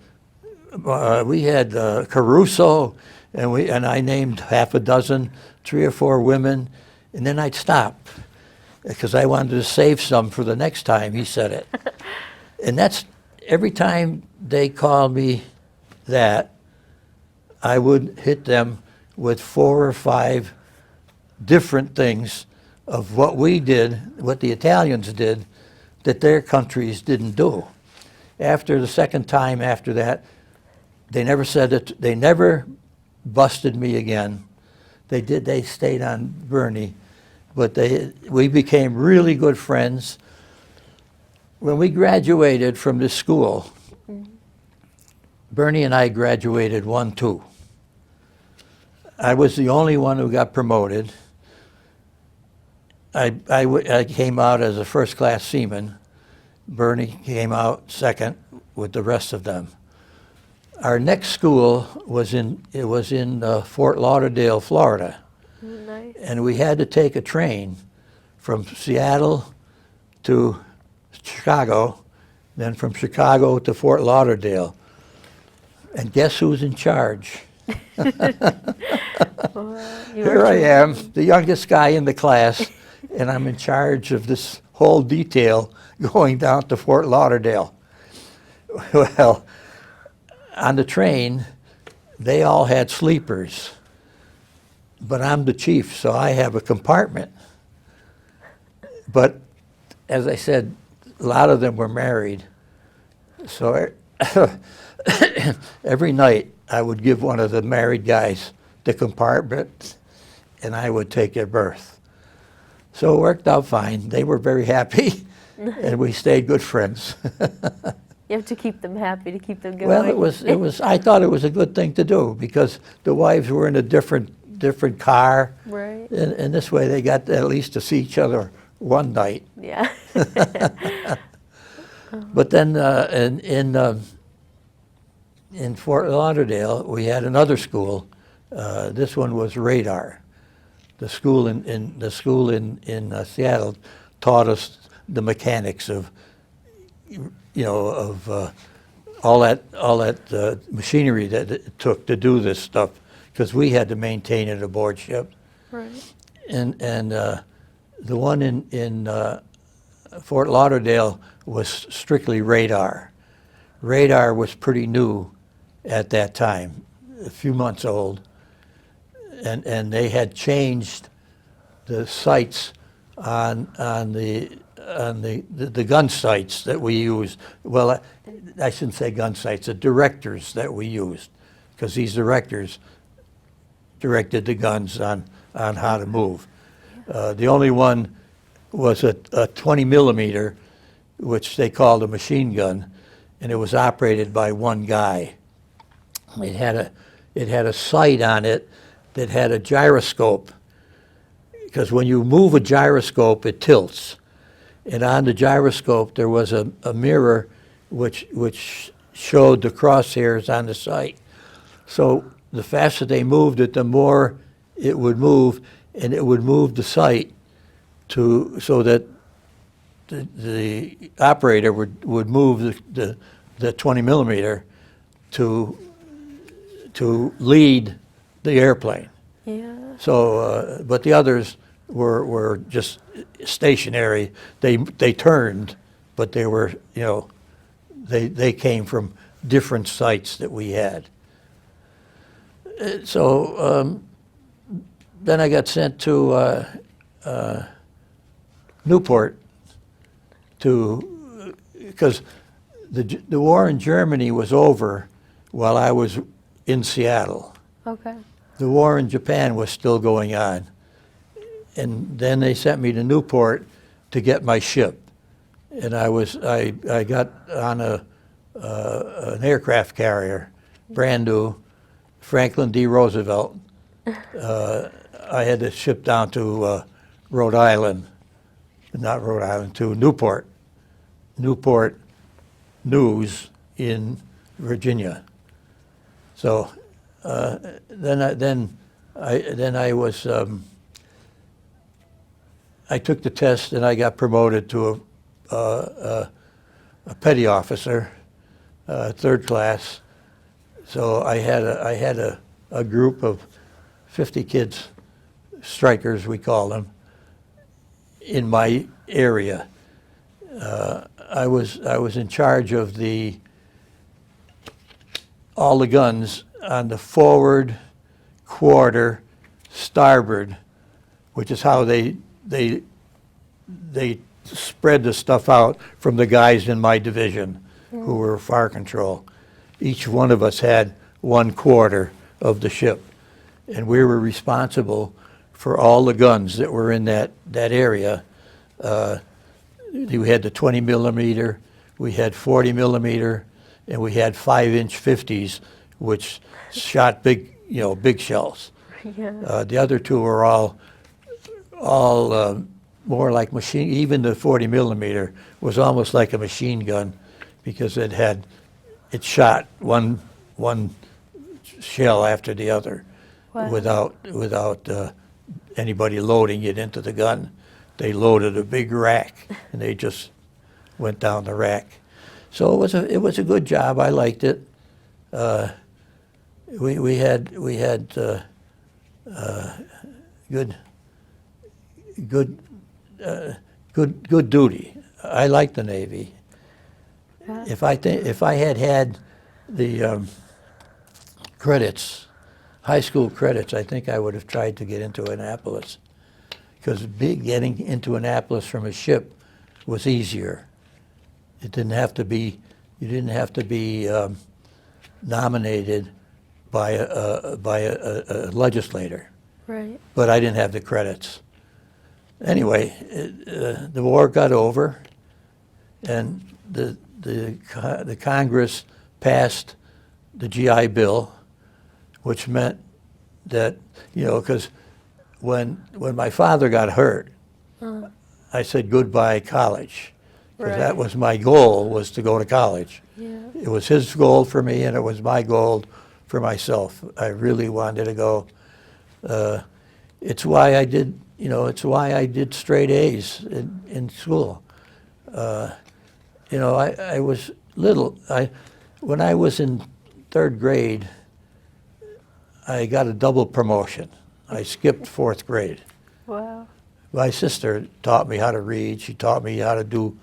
Caruso, and I named half a dozen, 3 or 4 women, and then I'd stop, because I wanted to save some for the next time he said it. And that's, every time they called me that, I would hit them with 4 or 5 different things of what we did, what the Italians did, that their countries didn't do. after the second time after that, they never said it. They never busted me again. They did. They stayed on Bernie, but we became really good friends. When we graduated from this school, Bernie and I graduated 1-2. I was the only one who got promoted. I came out as a first-class seaman. Bernie came out second with the rest of them. Our next school was in Fort Lauderdale, Florida. Nice. And we had to take a train from Seattle to Chicago, then from Chicago to Fort Lauderdale. And guess who's in charge? Here I am, the youngest guy in the class, and I'm in charge of this whole detail going down to Fort Lauderdale. Well, on the train, they all had sleepers, but I'm the chief, so I have a compartment. But as I said, a lot of them were married, so every night I would give one of the married guys the compartment, and I would take their berth. So it worked out fine. They were very happy, and we stayed good friends. You have to keep them happy to keep them going. Well, it was. I thought it was a good thing to do because the wives were in a different car, Right. and this way they got at least to see each other one night. Yeah. But then in Fort Lauderdale, we had another school. This one was radar. The school in Seattle taught us the mechanics of, all that machinery that it took to do this stuff, because we had to maintain it aboard ship. Right. And the one in Fort Lauderdale was strictly radar. Radar was pretty new at that time, a few months old, and they had changed the sights on the gun sights that we used. Well, I shouldn't say gun sights, the directors that we used, because these directors directed the guns on how to move. The only one was a 20 millimeter, which they called a machine gun, and it was operated by one guy. It had a sight on it that had a gyroscope, because when you move a gyroscope, it tilts. And on the gyroscope, there was a mirror which showed the crosshairs on the sight. So the faster they moved it, the more it would move, and it would move the sight so that the operator would move the 20 millimeter to lead the airplane. Yeah. So, but the others were just stationary. They turned, but they were, they came from different sites that we had. So then I got sent to Newport because the war in Germany was over while I was in Seattle. Okay. The war in Japan was still going on. And then they sent me to Newport to get my ship. And I got on an aircraft carrier, brand new, Franklin D. Roosevelt. I had to ship down to Rhode Island, not Rhode Island, to Newport News in Virginia. So then I took the test and I got promoted to a petty officer, third class. So I had a group of 50 kids, strikers we call them, in my area. I was in charge of all the guns on the forward, quarter, starboard, which is how they spread the stuff out from the guys in my division. who were fire control. Each one of us had 1/4 of the ship, and we were responsible for all the guns that were in that area. We had the 20 millimeter, we had 40 millimeter, and we had 5-inch 50s, which shot big, big shells. Yeah. The other two were all more like machine. Even the 40 millimeter was almost like a machine gun, because it shot one shell after the other. Wow. without anybody loading it into the gun. They loaded a big rack, and they just went down the rack. So it was a good job. I liked it. We had good duty. I liked the Navy. Yeah. If I had the credits, high school credits, I think I would have tried to get into Annapolis, because getting into Annapolis from a ship was easier. It didn't have to be. You didn't have to be nominated by a legislator. Right. But I didn't have the credits. Anyway, the war got over, and the Congress passed the GI Bill, which meant that, because when my father got hurt, I said goodbye college, because that was my goal, was to go to college. Yeah. It was his goal for me, and it was my goal for myself. I really wanted to go. It's why I did, it's why I did straight A's in school. I was little. When I was in 3rd grade, I got a double promotion. I skipped 4th grade. Wow. My sister taught me how to read. She taught me how to do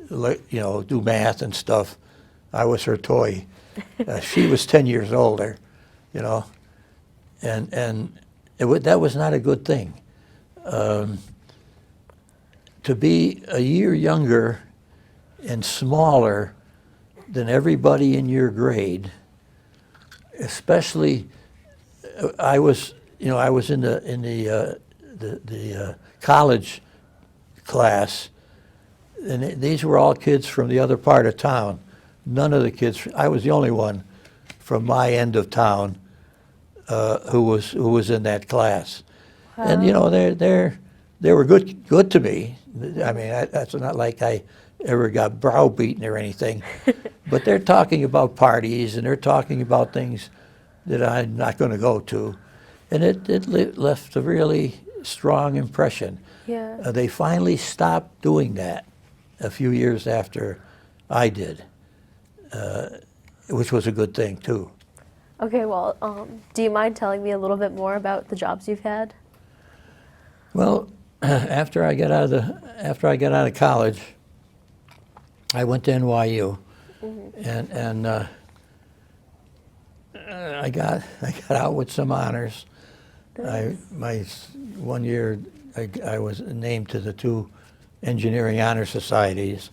math and stuff. I was her toy. She was 10 years older, and that was not a good thing. To be a year younger and smaller than everybody in your grade, especially, I was in the college class, and these were all kids from the other part of town. None of the kids. I was the only one from my end of town who was in that class. Wow. And they were good to me. I mean, that's not like I ever got browbeaten or anything. But they're talking about parties, and they're talking about things that I'm not going to go to, and it left a really strong impression. Yeah. They finally stopped doing that a few years after I did, which was a good thing too. Okay, well, do you mind telling me a little bit more about the jobs you've had? Well, after I got out of college, I went to NYU, and I got out with some honors. My 1 year, I was named to the 2 engineering honor societies,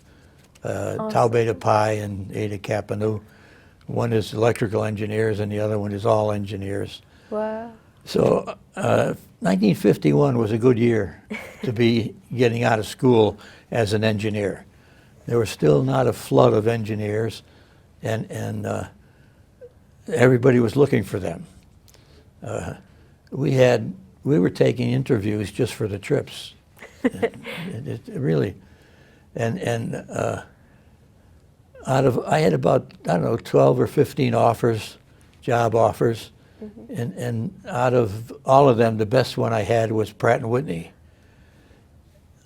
Tau Beta Pi and Eta Kappa Nu. One is electrical engineers, and the other one is all engineers. Wow. So 1951 was a good year to be getting out of school as an engineer. There was still not a flood of engineers, and everybody was looking for them. We were taking interviews just for the trips. It really, and I had about, I don't know, 12 or 15 offers, job offers, and out of all of them, the best one I had was Pratt & Whitney.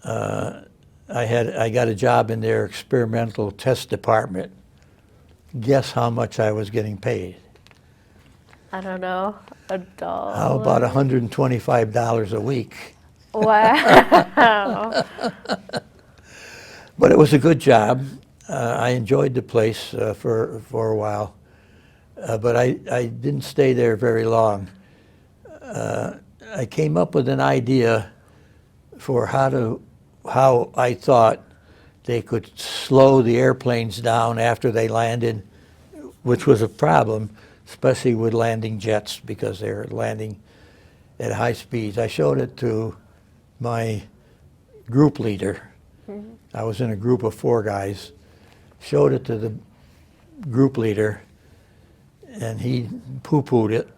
I got a job in their experimental test department. Guess how much I was getting paid? I don't know, $1. How about $125 a week? Wow. But it was a good job. I enjoyed the place for a while, but I didn't stay there very long. I came up with an idea for how I thought they could slow the airplanes down after they landed, which was a problem, especially with landing jets because they were landing at high speeds. I showed it to my group leader. I was in a group of 4 guys. Showed it to the group leader, and he poo-pooed it.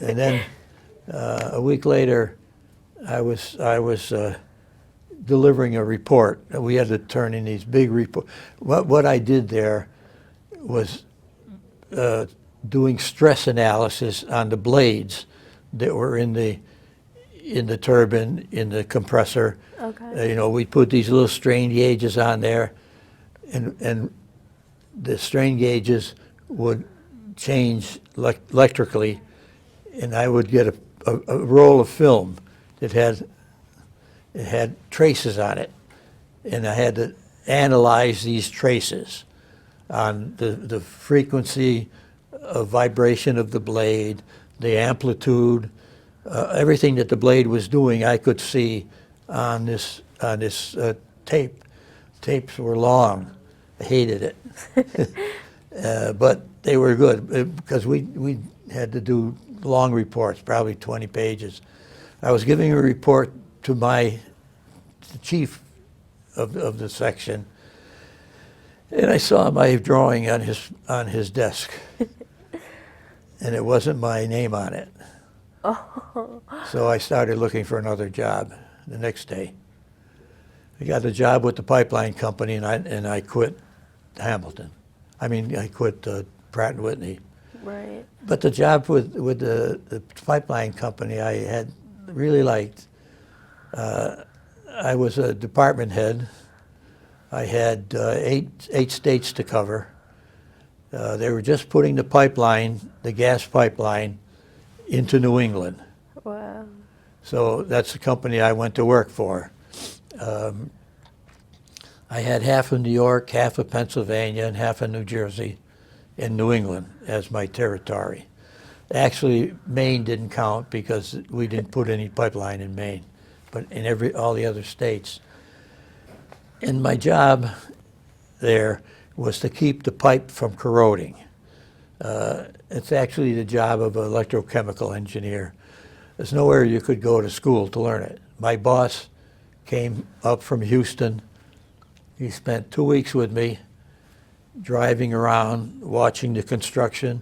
And then a week later, I was delivering a report. We had to turn in these big reports. What I did there was doing stress analysis on the blades that were in the turbine, in the compressor. Okay. You know, we put these little strain gauges on there, and the strain gauges would change electrically, and I would get a roll of film that had traces on it, and I had to analyze these traces on the frequency of vibration of the blade, the amplitude, everything that the blade was doing. I could see on this tape. Tapes were long. I hated it, but they were good because we had to do long reports, probably 20 pages. I was giving a report to the chief of the section, and I saw my drawing on his desk, and it wasn't my name on it. Oh. So I started looking for another job the next day. I got a job with the pipeline company, and I quit Hamilton. I mean, I quit Pratt & Whitney. Right. But the job with the pipeline company I had really liked. I was a department head. I had 8 states to cover. They were just putting the gas pipeline, into New England. Wow. So that's the company I went to work for. I had half of New York, half of Pennsylvania, and half of New Jersey and New England as my territory. Actually, Maine didn't count because we didn't put any pipeline in Maine, but in all the other states. And my job there was to keep the pipe from corroding. It's actually the job of an electrochemical engineer. There's nowhere you could go to school to learn it. My boss came up from Houston. He spent 2 weeks with me, driving around, watching the construction,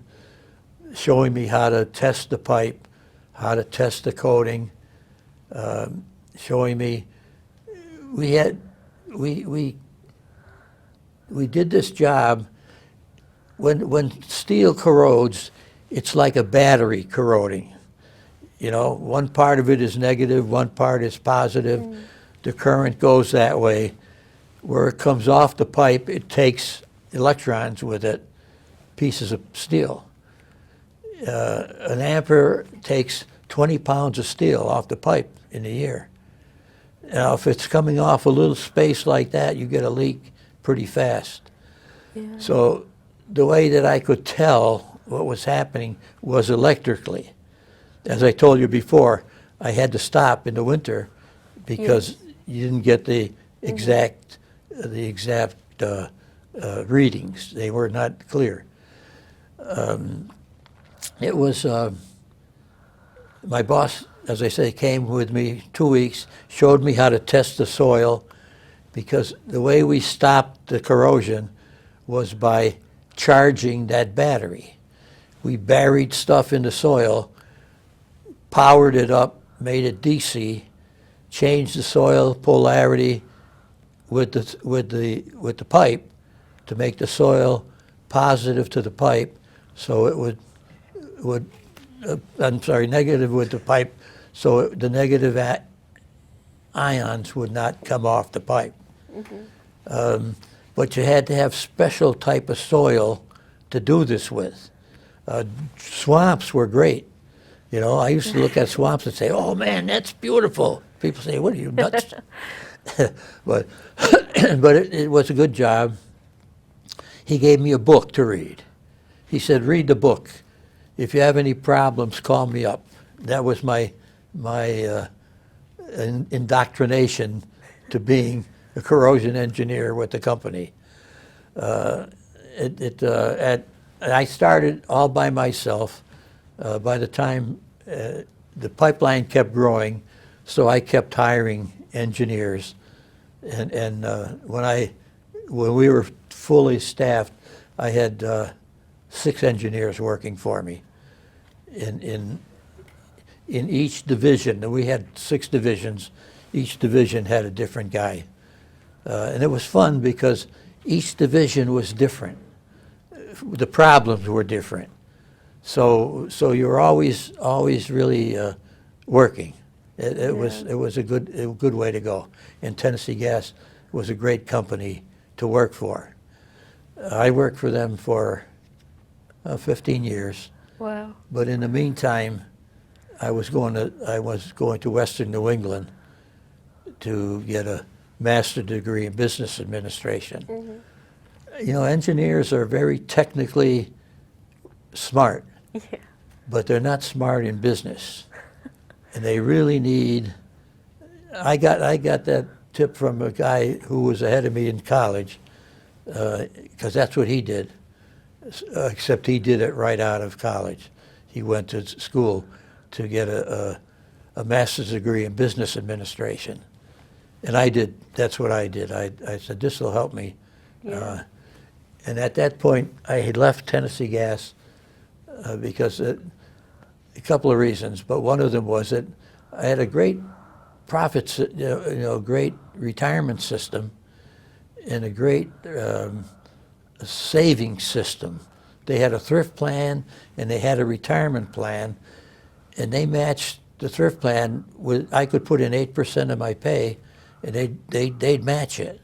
showing me how to test the pipe, how to test the coating, showing me. We did this job. When steel corrodes, it's like a battery corroding. You know, one part of it is negative, one part is positive. The current goes that way. Where it comes off the pipe, it takes electrons with it, pieces of steel. An ampere takes 20 pounds of steel off the pipe in a year. Now, if it's coming off a little space like that, you get a leak pretty fast. Yeah. So the way that I could tell what was happening was electrically. As I told you before, I had to stop in the winter because you didn't get the exact readings. They were not clear. It was my boss, as I say, came with me 2 weeks, showed me how to test the soil, because the way we stopped the corrosion was by charging that battery. We buried stuff in the soil, powered it up, made it DC, changed the soil polarity with the pipe to make the soil positive to the pipe, so it would negative with the pipe, so the negative ions would not come off the pipe. But you had to have special type of soil to do this with. Swamps were great. You know, I used to look at swamps and say, "Oh man, that's beautiful." People say, "What are you, nuts?" but it was a good job. He gave me a book to read. He said, "Read the book. If you have any problems, call me up." That was my indoctrination to being a corrosion engineer with the company. I started all by myself. By the time the pipeline kept growing, so I kept hiring engineers. And when we were fully staffed, I had 6 engineers working for me in each division. And we had 6 divisions. Each division had a different guy. And it was fun because each division was different. The problems were different. So you're always really working. It was a good way to go. And Tennessee Gas was a great company to work for. I worked for them for 15 years. Wow. But in the meantime, I was going to Western New England to get a master's degree in business administration. Mm-hmm. You know, engineers are very technically smart, Yeah. but they're not smart in business. And they really need, I got that tip from a guy who was ahead of me in college, because that's what he did, except he did it right out of college. He went to school to get a master's degree in business administration. And that's what I did. I said, this will help me. Yeah. And at that point, I had left Tennessee Gas because a couple of reasons, but one of them was that I had a great great retirement system and a great saving system. They had a thrift plan and they had a retirement plan, and they matched the thrift plan with, I could put in 8% of my pay, and they'd match it.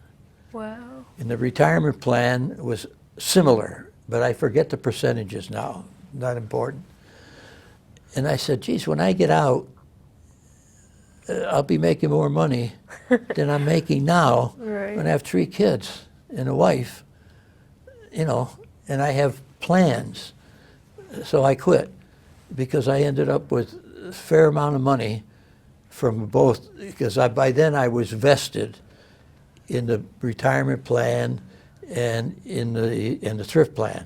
Wow. And the retirement plan was similar, but I forget the percentages now, not important. And I said, geez, when I get out, I'll be making more money than I'm making now. Right. When I have 3 kids and a wife, you know, and I have plans. So I quit because I ended up with a fair amount of money from both, because by then I was vested in the retirement plan and in the thrift plan.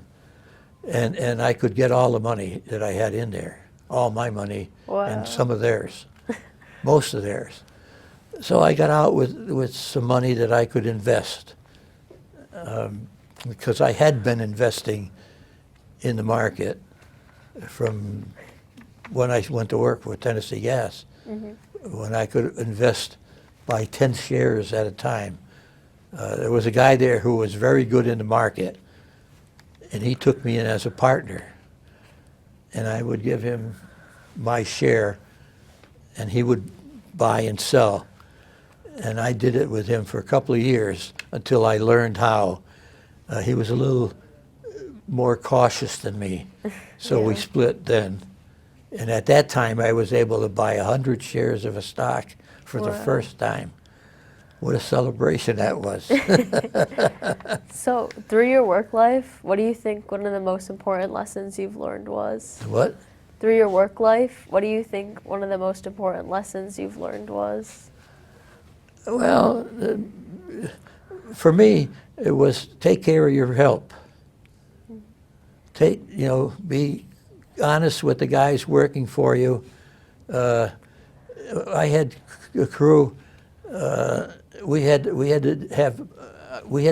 And I could get all the money that I had in there, all my money. Wow. And some of theirs, most of theirs. So I got out with some money that I could invest, because I had been investing in the market from when I went to work for Tennessee Gas, Mm-hmm. when I could invest by 10 shares at a time. There was a guy there who was very good in the market, and he took me in as a partner. And I would give him my share, and he would buy and sell. And I did it with him for a couple of years until I learned how. He was a little more cautious than me, so we Yeah. split then. And at that time, I was able to buy 100 shares of a stock for the Wow. first time. What a celebration that was. So, through your work life, what do you think one of the most important lessons you've learned was? What? Through your work life, what do you think one of the most important lessons you've learned was? Well, for me, it was take care of your help. Be honest with the guys working for you. I had a crew. We had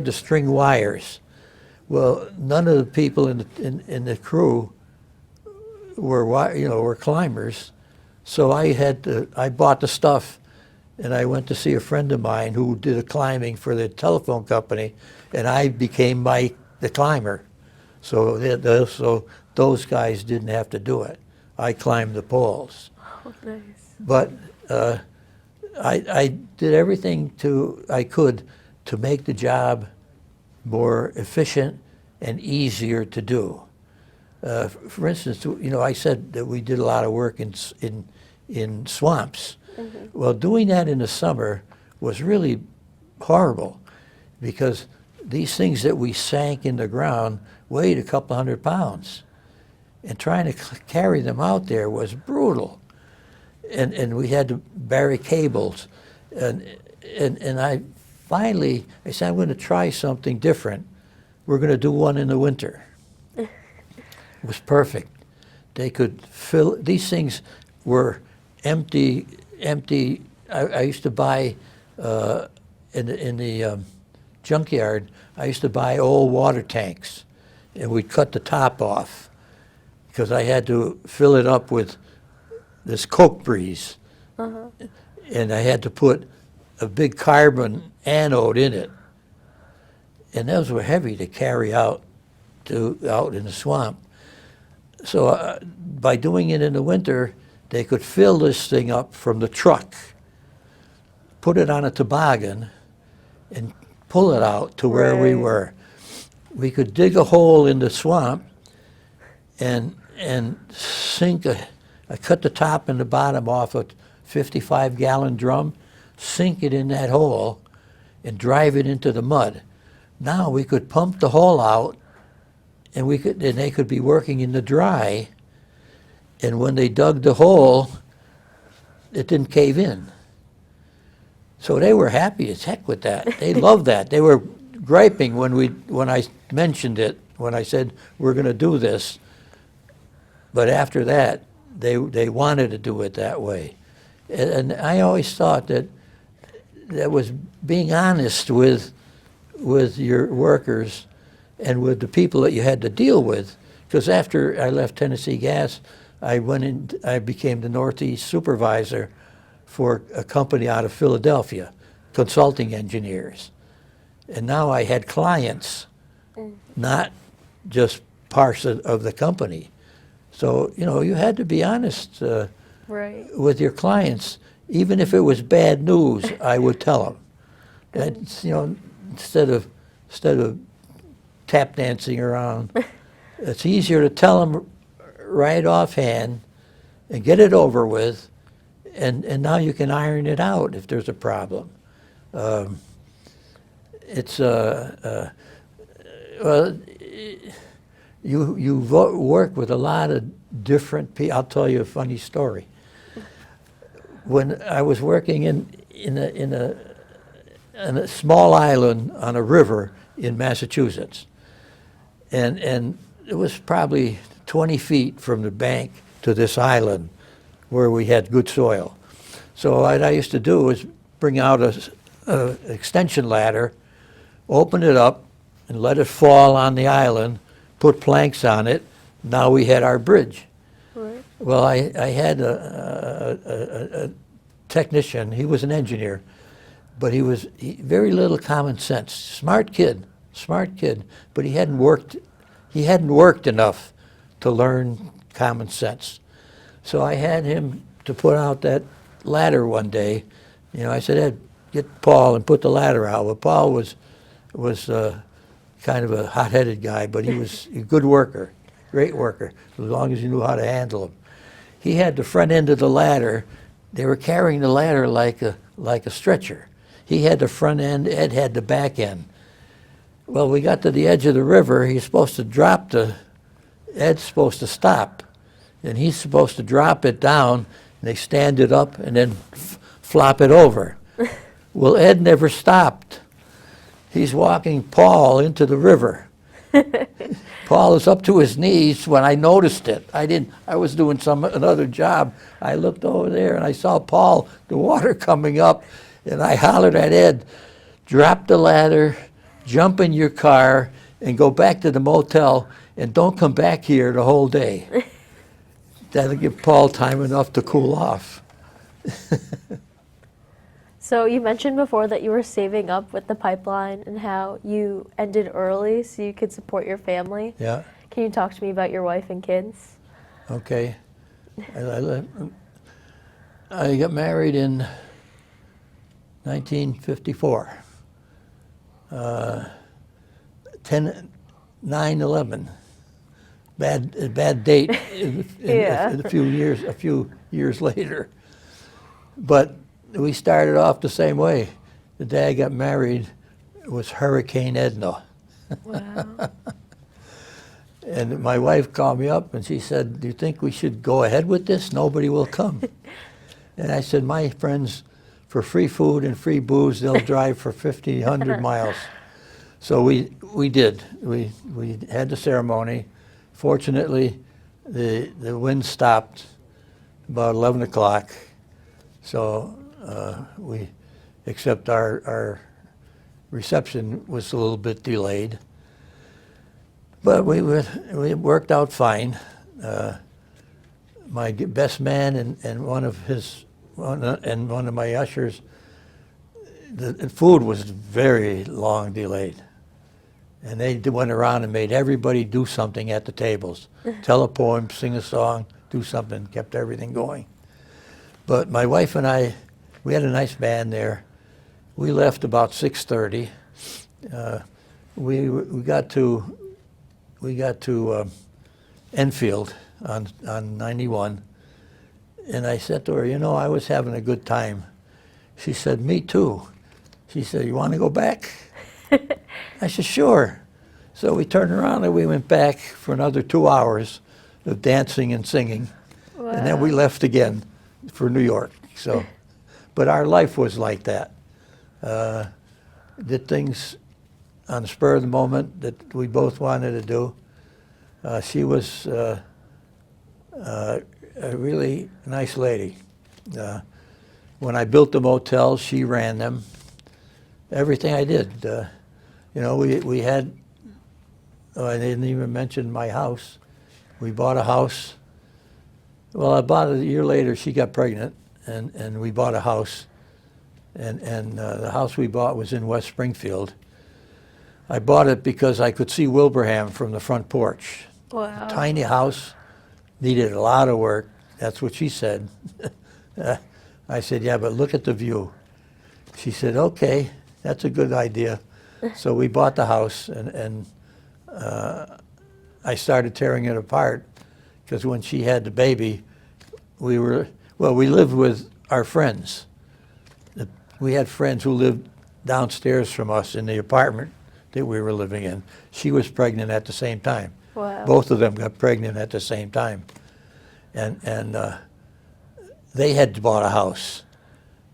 to string wires. Well, none of the people in the crew were climbers, so I bought the stuff, and I went to see a friend of mine who did the climbing for the telephone company, and I became the climber. So those guys didn't have to do it. I climbed the poles. Oh, nice. But I did everything I could to make the job more efficient and easier to do. For instance, I said that we did a lot of work in swamps. Mm-hmm. Well, doing that in the summer was really horrible, because these things that we sank in the ground weighed a couple 100 pounds, and trying to carry them out there was brutal. And we had to bury cables, and I finally, I said, I'm going to try something different. We're going to do one in the winter. It was perfect. They could fill, these things were empty. I used to buy, in the junkyard, I used to buy old water tanks, and we'd cut the top off because I had to fill it up with this Coke breeze. And I had to put a big carbon anode in it. And those were heavy to carry out in the swamp. So by doing it in the winter, they could fill this thing up from the truck, put it on a toboggan, and pull it out to where we were. We could dig a hole in the swamp and sink I cut the top and the bottom off a 55-gallon drum, sink it in that hole, and drive it into the mud. Now we could pump the hole out, and they could be working in the dry. And when they dug the hole, it didn't cave in. So they were happy as heck with that. They loved that. They were griping when I mentioned it, when I said we're going to do this. But after that, they wanted to do it that way. And I always thought that was being honest with your workers and with the people that you had to deal with. Because after I left Tennessee Gas, I became the Northeast supervisor for a company out of Philadelphia, consulting engineers. And now I had clients, not just parts of the company. So, you had to be honest with your clients. Even if it was bad news, I would tell them. That's, instead of tap dancing around, it's easier to tell them right offhand and get it over with, and now you can iron it out if there's a problem. You work with a lot of different people. I'll tell you a funny story. When I was working in a small island on a river in Massachusetts, and it was probably 20 feet from the bank to this island where we had good soil. So what I used to do was bring out an extension ladder, open it up, and let it fall on the island, put planks on it. Now we had our bridge. Right. Well, I had a technician. He was an engineer, but he very little common sense. Smart kid, but he hadn't worked enough to learn common sense. So I had him to put out that ladder one day. I said, Ed, get Paul and put the ladder out. Well, Paul was kind of a hot-headed guy, but he was a good worker, great worker, as long as he knew how to handle him. He had the front end of the ladder. They were carrying the ladder like a stretcher. He had the front end, Ed had the back end. Well, we got to the edge of the river. He's supposed to drop Ed's supposed to stop, and he's supposed to drop it down, and they stand it up and then flop it over. Well, Ed never stopped. He's walking Paul into the river. Paul is up to his knees when I noticed it. I was doing another job. I looked over there and I saw Paul, the water coming up, and I hollered at Ed, drop the ladder, jump in your car, and go back to the motel, and don't come back here the whole day. That'll give Paul time enough to cool off. So you mentioned before that you were saving up with the pipeline and how you ended early so you could support your family. Yeah. Can you talk to me about your wife and kids? Okay. I got married in 1954. 9/11. Bad date. A few years later, but we started off the same way. The day I got married was Hurricane Edna. Wow. And my wife called me up and she said, "Do you think we should go ahead with this? Nobody will come." And I said, "My friends for free food and free booze, they'll drive for 50, 100 miles. So we did. We had the ceremony. Fortunately, the wind stopped about 11 o'clock. So except our reception was a little bit delayed. But it worked out fine. My best man and one of my ushers, the food was very long delayed. And they went around and made everybody do something at the tables. Tell a poem, sing a song, do something, kept everything going. But my wife and I, we had a nice band there. We left about 6:30. We got to Enfield on 91, and I said to her, you know, I was having a good time. She said, me too. She said, you want to go back? I said, sure. So we turned around and we went back for another 2 hours of dancing and singing. Wow. And then we left again for New York. So, but our life was like that. Did things on the spur of the moment that we both wanted to do. She was a really nice lady. When I built the motels, she ran them. Everything I did. You know, we had, I didn't even mention my house. We bought a house. Well, about a year later, she got pregnant, and we bought a house. And the house we bought was in West Springfield. I bought it because I could see Wilbraham from the front porch. Wow. Tiny house, needed a lot of work. That's what she said. I said, yeah, but look at the view. She said, okay, that's a good idea. So we bought the house, and I started tearing it apart because when she had the baby, we lived with our friends. We had friends who lived downstairs from us in the apartment that we were living in. She was pregnant at the same time. Wow. Both of them got pregnant at the same time. And they had bought a house,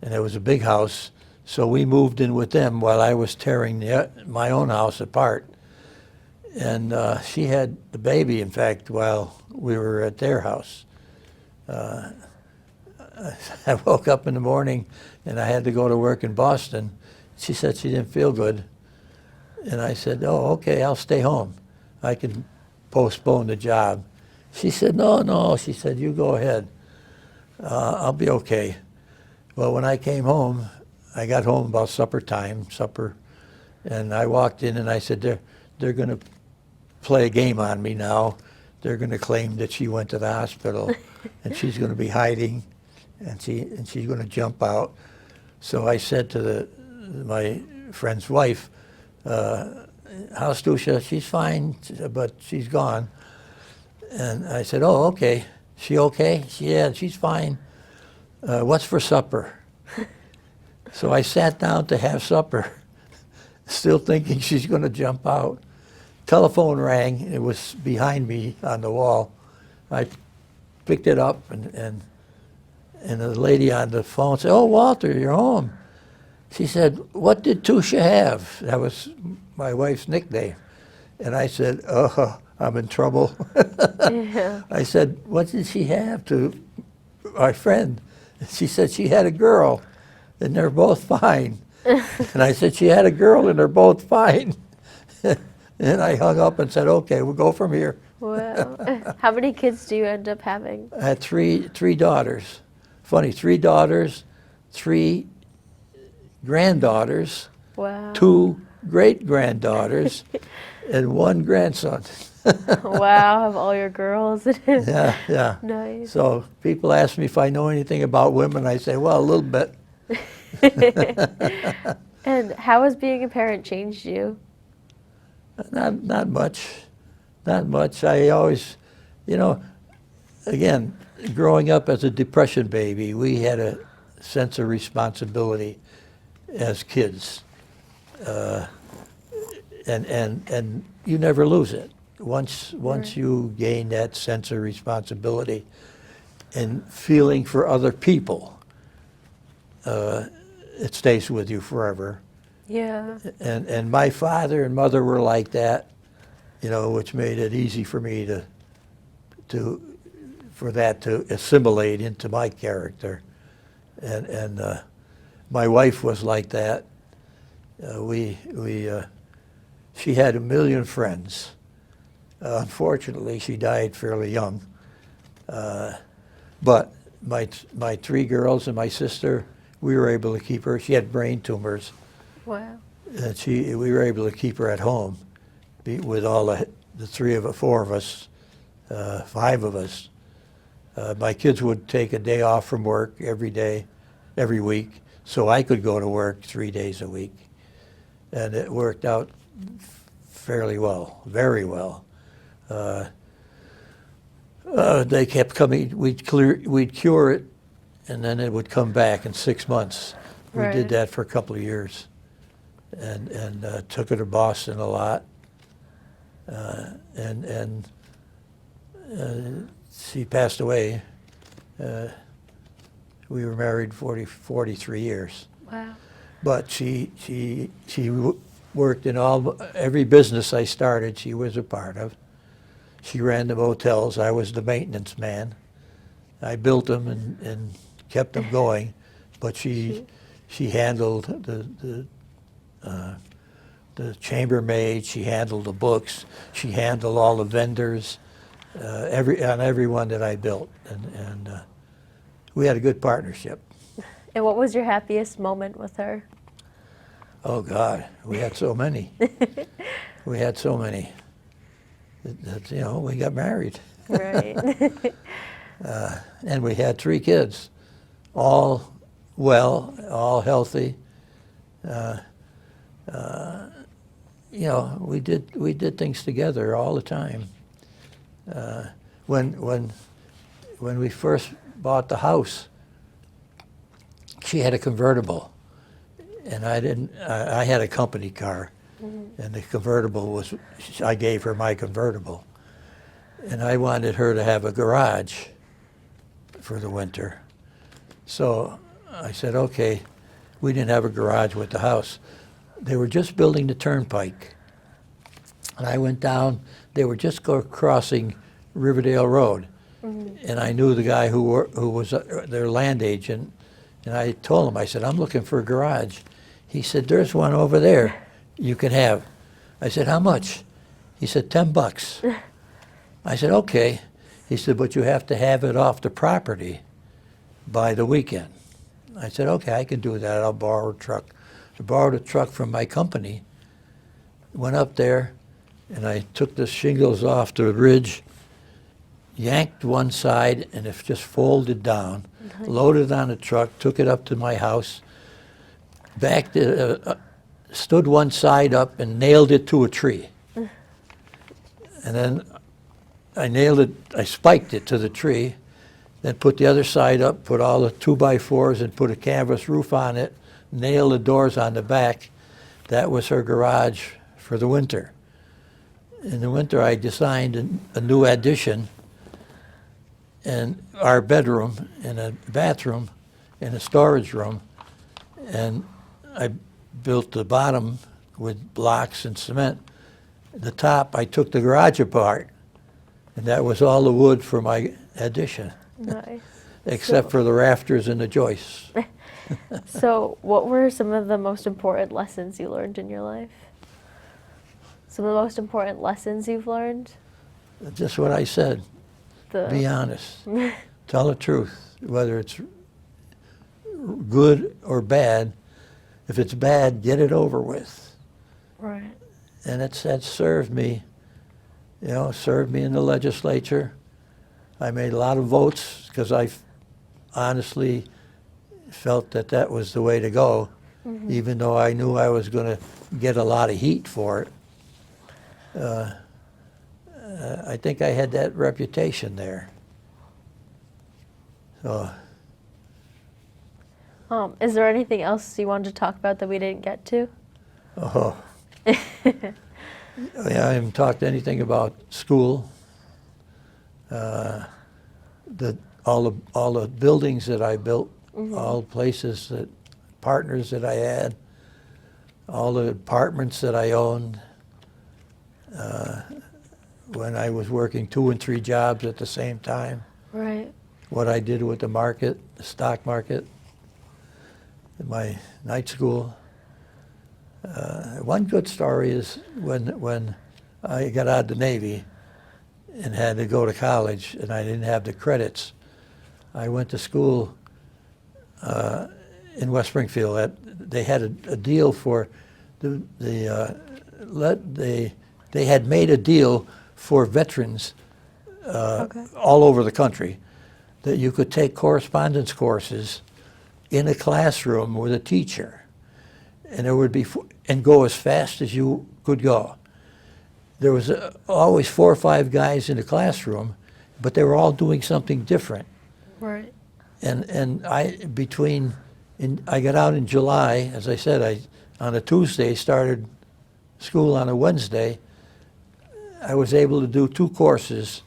and it was a big house, so we moved in with them while I was tearing my own house apart. And she had the baby, in fact, while we were at their house. I woke up in the morning, and I had to go to work in Boston. She said she didn't feel good. And I said, oh, okay, I'll stay home. I can postpone the job. She said, no, she said, you go ahead. I'll be okay. Well, when I came home, I got home about supper, and I walked in and I said, they're going to play a game on me now. They're going to claim that she went to the hospital, and she's going to be hiding, and she's going to jump out. So I said to my friend's wife, how's Dusha? She's fine, but she's gone. And I said, oh, okay. She okay? Yeah, she's fine. What's for supper? So I sat down to have supper, still thinking she's going to jump out. Telephone rang. It was behind me on the wall. I picked it up, and the lady on the phone said, oh, Walter, you're home. She said, what did Tusha have? That was my wife's nickname. And I said, oh, I'm in trouble. Yeah. I said, what did she have to my friend? She said she had a girl, and they're both fine. And I said, she had a girl, and they're both fine. And I hung up and said, okay, we'll go from here. Wow. How many kids do you end up having? I had three daughters. Funny, 3 daughters, 3 granddaughters, Wow. 2 great-granddaughters, and 1 grandson. Wow, of all your girls. Yeah. Nice. So people ask me if I know anything about women. I say, well, a little bit. And how has being a parent changed you? Not much. Not much. I always, again, growing up as a depression baby, we had a sense of responsibility as kids. And you never lose it. Once you gain that sense of responsibility and feeling for other people, it stays with you forever. Yeah. And my father and mother were like that, you know, which made it easy for me for that to assimilate into my character. And my wife was like that. She had a million friends. Unfortunately, she died fairly young. But my three girls and my sister, we were able to keep her. She had brain tumors. Wow. And we were able to keep her at home with all the four of us, five of us. My kids would take a day off from work every week, so I could go to work 3 days a week. And it worked out fairly well, very well. They kept coming, we'd cure it, and then it would come back in 6 months. We Right. did that for a couple of years, and took her to Boston a lot. And she passed away. We were married 43 years. Wow. But she worked in every business I started, she was a part of. She ran the motels. I was the maintenance man. I built them and kept them going, but she handled the chambermaid. She handled the books. She handled all the vendors, on everyone that I built, and we had a good partnership. And what was your happiest moment with her? Oh God, we had so many. We had so many. You know, we got married. Right. And we had 3 kids, all well, all healthy. You know, we did things together all the time. When we first bought the house, she had a convertible, and I didn't. I had a company car, and the convertible was. I gave her my convertible, and I wanted her to have a garage for the winter. So I said, okay. We didn't have a garage with the house. They were just building the turnpike, and I went down. They were just crossing Riverdale Road, and I knew the guy who was their land agent, and I told him, I said, I'm looking for a garage. He said, there's one over there you can have. I said, how much? He said, $10. I said, okay. He said, but you have to have it off the property by the weekend. I said, okay, I can do that. I'll borrow a truck. I borrowed a truck from my company, went up there, and I took the shingles off the ridge, yanked one side, and it just folded down, loaded it on a truck, took it up to my house, backed it, stood one side up and nailed it to a tree. And then I spiked it to the tree, then put the other side up, put all the 2x4s and put a canvas roof on it, nailed the doors on the back. That was her garage for the winter. In the winter, I designed a new addition, and our bedroom and a bathroom and a storage room, and I built the bottom with blocks and cement. The top, I took the garage apart, and that was all the wood for my addition. Nice. Except for the rafters and the joists. So what were some of the most important lessons you learned in your life? Some of the most important lessons you've learned? Just what I said. Be honest. Tell the truth, whether it's good or bad. If it's bad, get it over with. Right. And that served me, served me in the legislature. I made a lot of votes because I honestly felt that was the way to go, even though I knew I was going to get a lot of heat for it. I think I had that reputation there. So. Is there anything else you wanted to talk about that we didn't get to? Oh. Yeah, I haven't talked anything about school. All the buildings that I built, all places that partners that I had, all the apartments that I owned, when I was working 2 and 3 jobs at the same time, Right. what I did with the market, the stock market, in my night school. One good story is when I got out of the Navy and had to go to college and I didn't have the credits, I went to school in West Springfield. They had a deal for they had made a deal for veterans Okay. all over the country that you could take correspondence courses in a classroom with a teacher, and there would be and go as fast as you could go. There was always 4 or 5 guys in the classroom, but they were all doing something different. Right. And I got out in July, as I said, on a Tuesday started school on a Wednesday. I was able to do 2 courses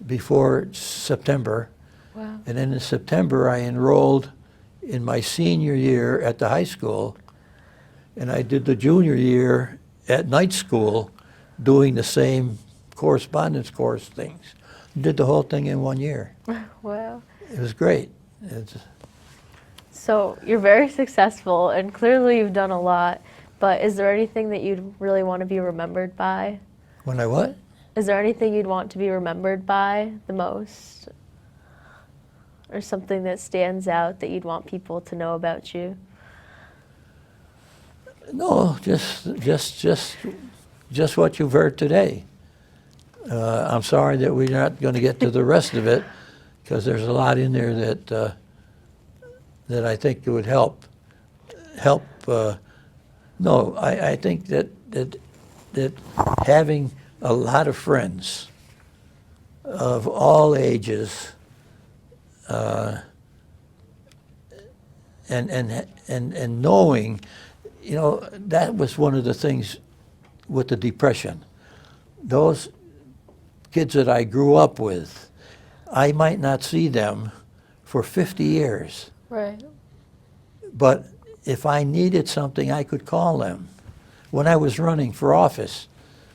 before September. Wow. And then in September, I enrolled in my senior year at the high school, and I did the junior year at night school doing the same correspondence course things. Did the whole thing in 1 year. Wow. It was great. So you're very successful, and clearly you've done a lot, but is there anything that you'd really want to be remembered by? When I what? Is there anything you'd want to be remembered by the most? Or something that stands out that you'd want people to know about you? No, just what you've heard today. I'm sorry that we're not going to get to the rest of it, because there's a lot in there that I think it would help. No, I think that having a lot of friends of all ages, and knowing, that was one of the things with the Depression. Those kids that I grew up with, I might not see them for 50 years. Right. But if I needed something, I could call them. When I was running for office,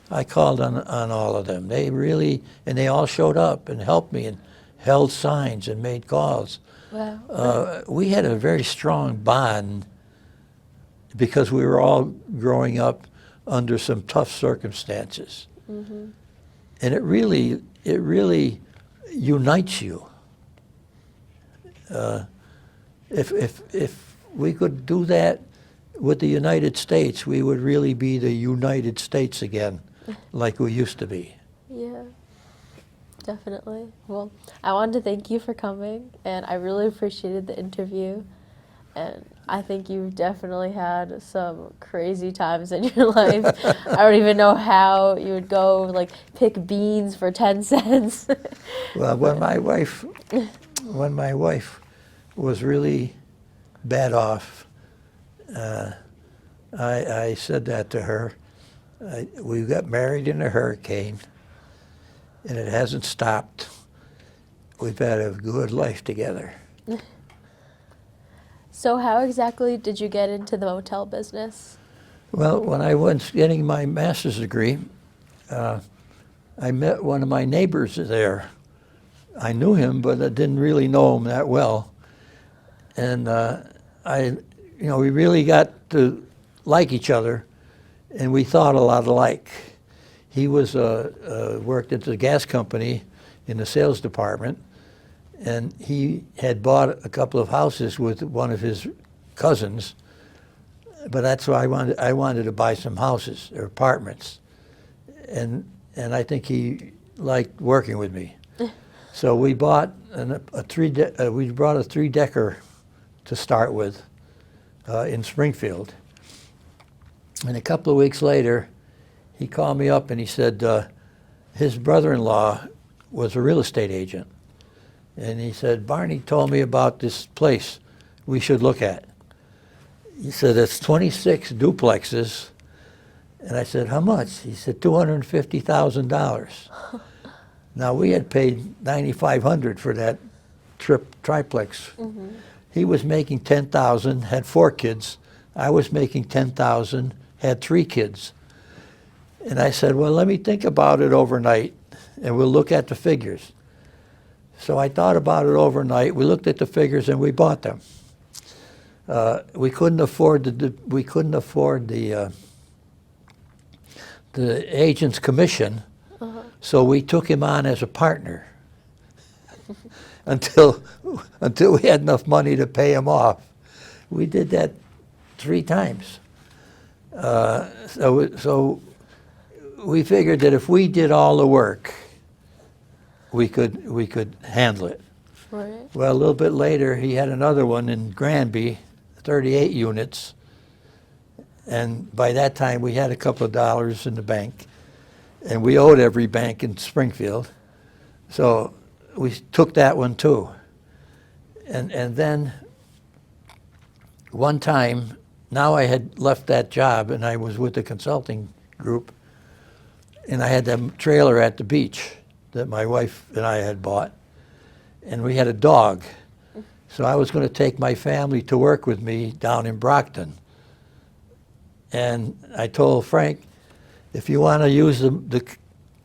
I called on all of them. They all showed up and helped me and held signs and made calls. Wow. We had a very strong bond because we were all growing up under some tough circumstances. Mm-hmm. And it really unites you. If we could do that with the United States, we would really be the United States again, like we used to be. Yeah, definitely. Well, I wanted to thank you for coming, and I really appreciated the interview. And I think you've definitely had some crazy times in your life. I don't even know how you would go, like, pick beans for 10 cents. Well, when my wife was really bad off, I said that to her. We got married in a hurricane, and it hasn't stopped. We've had a good life together. So how exactly did you get into the motel business? Well, when I was getting my master's degree, I met one of my neighbors there. I knew him, but I didn't really know him that well. And we really got to like each other, and we thought a lot alike. He was worked at the gas company in the sales department, and he had bought a couple of houses with one of his cousins. But that's why I wanted to buy some houses or apartments, and I think he liked working with me. So we bought a 3-decker to start with in Springfield. And a couple of weeks later, he called me up and he said his brother-in-law was a real estate agent. And he said, Barney told me about this place we should look at. He said, it's 26 duplexes. And I said, how much? He said, $250,000. Now, we had paid $9,500 for that triplex. Mm-hmm. He was making 10,000, had 4 kids. I was making 10,000, had 3 kids. And I said, well, let me think about it overnight, and we'll look at the figures. So I thought about it overnight. We looked at the figures, and we bought them. We couldn't afford the agent's commission, so we took him on as a partner until we had enough money to pay him off. We did that 3 times. So we figured that if we did all the work, we could handle it. Right. Well, a little bit later, he had another one in Granby, 38 units, and by that time we had a couple of dollars in the bank, and we owed every bank in Springfield, so we took that one too. And then one time, now I had left that job and I was with the consulting group, and I had that trailer at the beach that my wife and I had bought, and we had a dog. So I was going to take my family to work with me down in Brockton. And I told Frank, if you want to use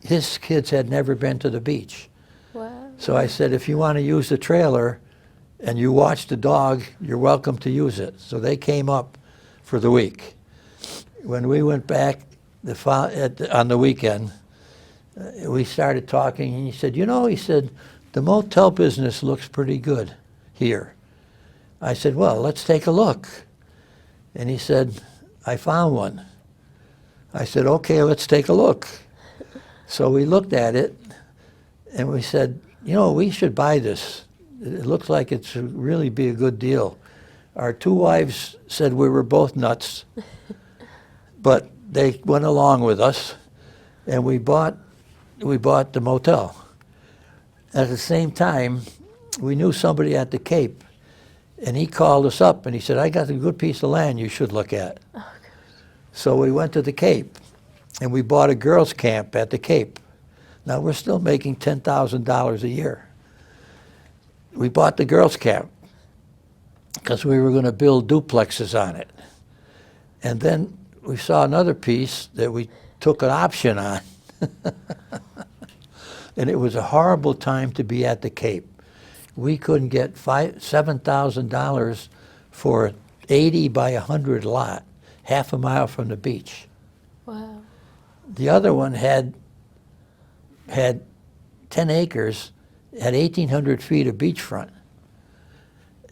his kids had never been to the beach. Wow. So I said, if you want to use the trailer and you watch the dog, you're welcome to use it. So they came up for the week. When we went back on the weekend, we started talking, and he said, he said, the motel business looks pretty good here. I said, well, let's take a look. And he said, I found one. I said, okay, let's take a look. So we looked at it, and we said, we should buy this. It looks like it's really be a good deal. Our 2 wives said we were both nuts, but they went along with us, and we bought the motel. At the same time, we knew somebody at the Cape, and he called us up, and he said, I got a good piece of land you should look at. Oh, So we went to the Cape, and we bought a girls' camp at the Cape. Now, we're still making $10,000 a year. We bought the girls' camp because we were going to build duplexes on it. And then we saw another piece that we took an option on. And it was a horrible time to be at the Cape. We couldn't get $7,000 for an 80 by 100 lot, half a mile from the beach. Wow. The other one had 10 acres, had 1,800 feet of beachfront,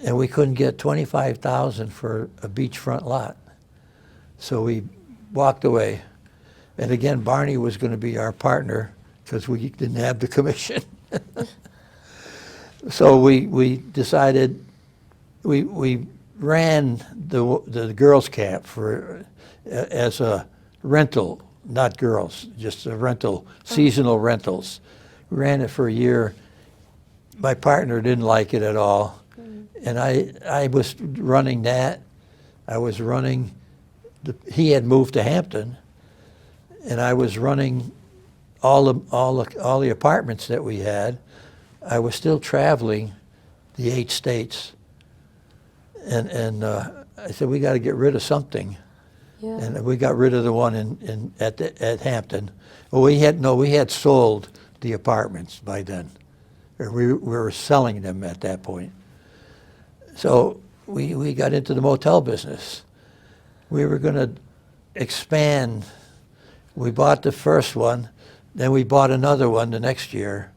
and we couldn't get $25,000 for a beachfront lot. So we walked away. And again, Barney was going to be our partner because we didn't have the commission. So we decided, we ran the girls' camp as a rental, not girls, just a rental, seasonal rentals. We ran it for a year. My partner didn't like it at all. And I was running that. I was running, he had moved to Hampton, and I was running all the apartments that we had. I was still traveling the 8 states, and I said, we got to get rid of something. Yeah. And we got rid of the one at Hampton. Well, we had sold the apartments by then. Or we were selling them at that point. So we got into the motel business. We were going to expand. We bought the first one, then we bought another one the next year,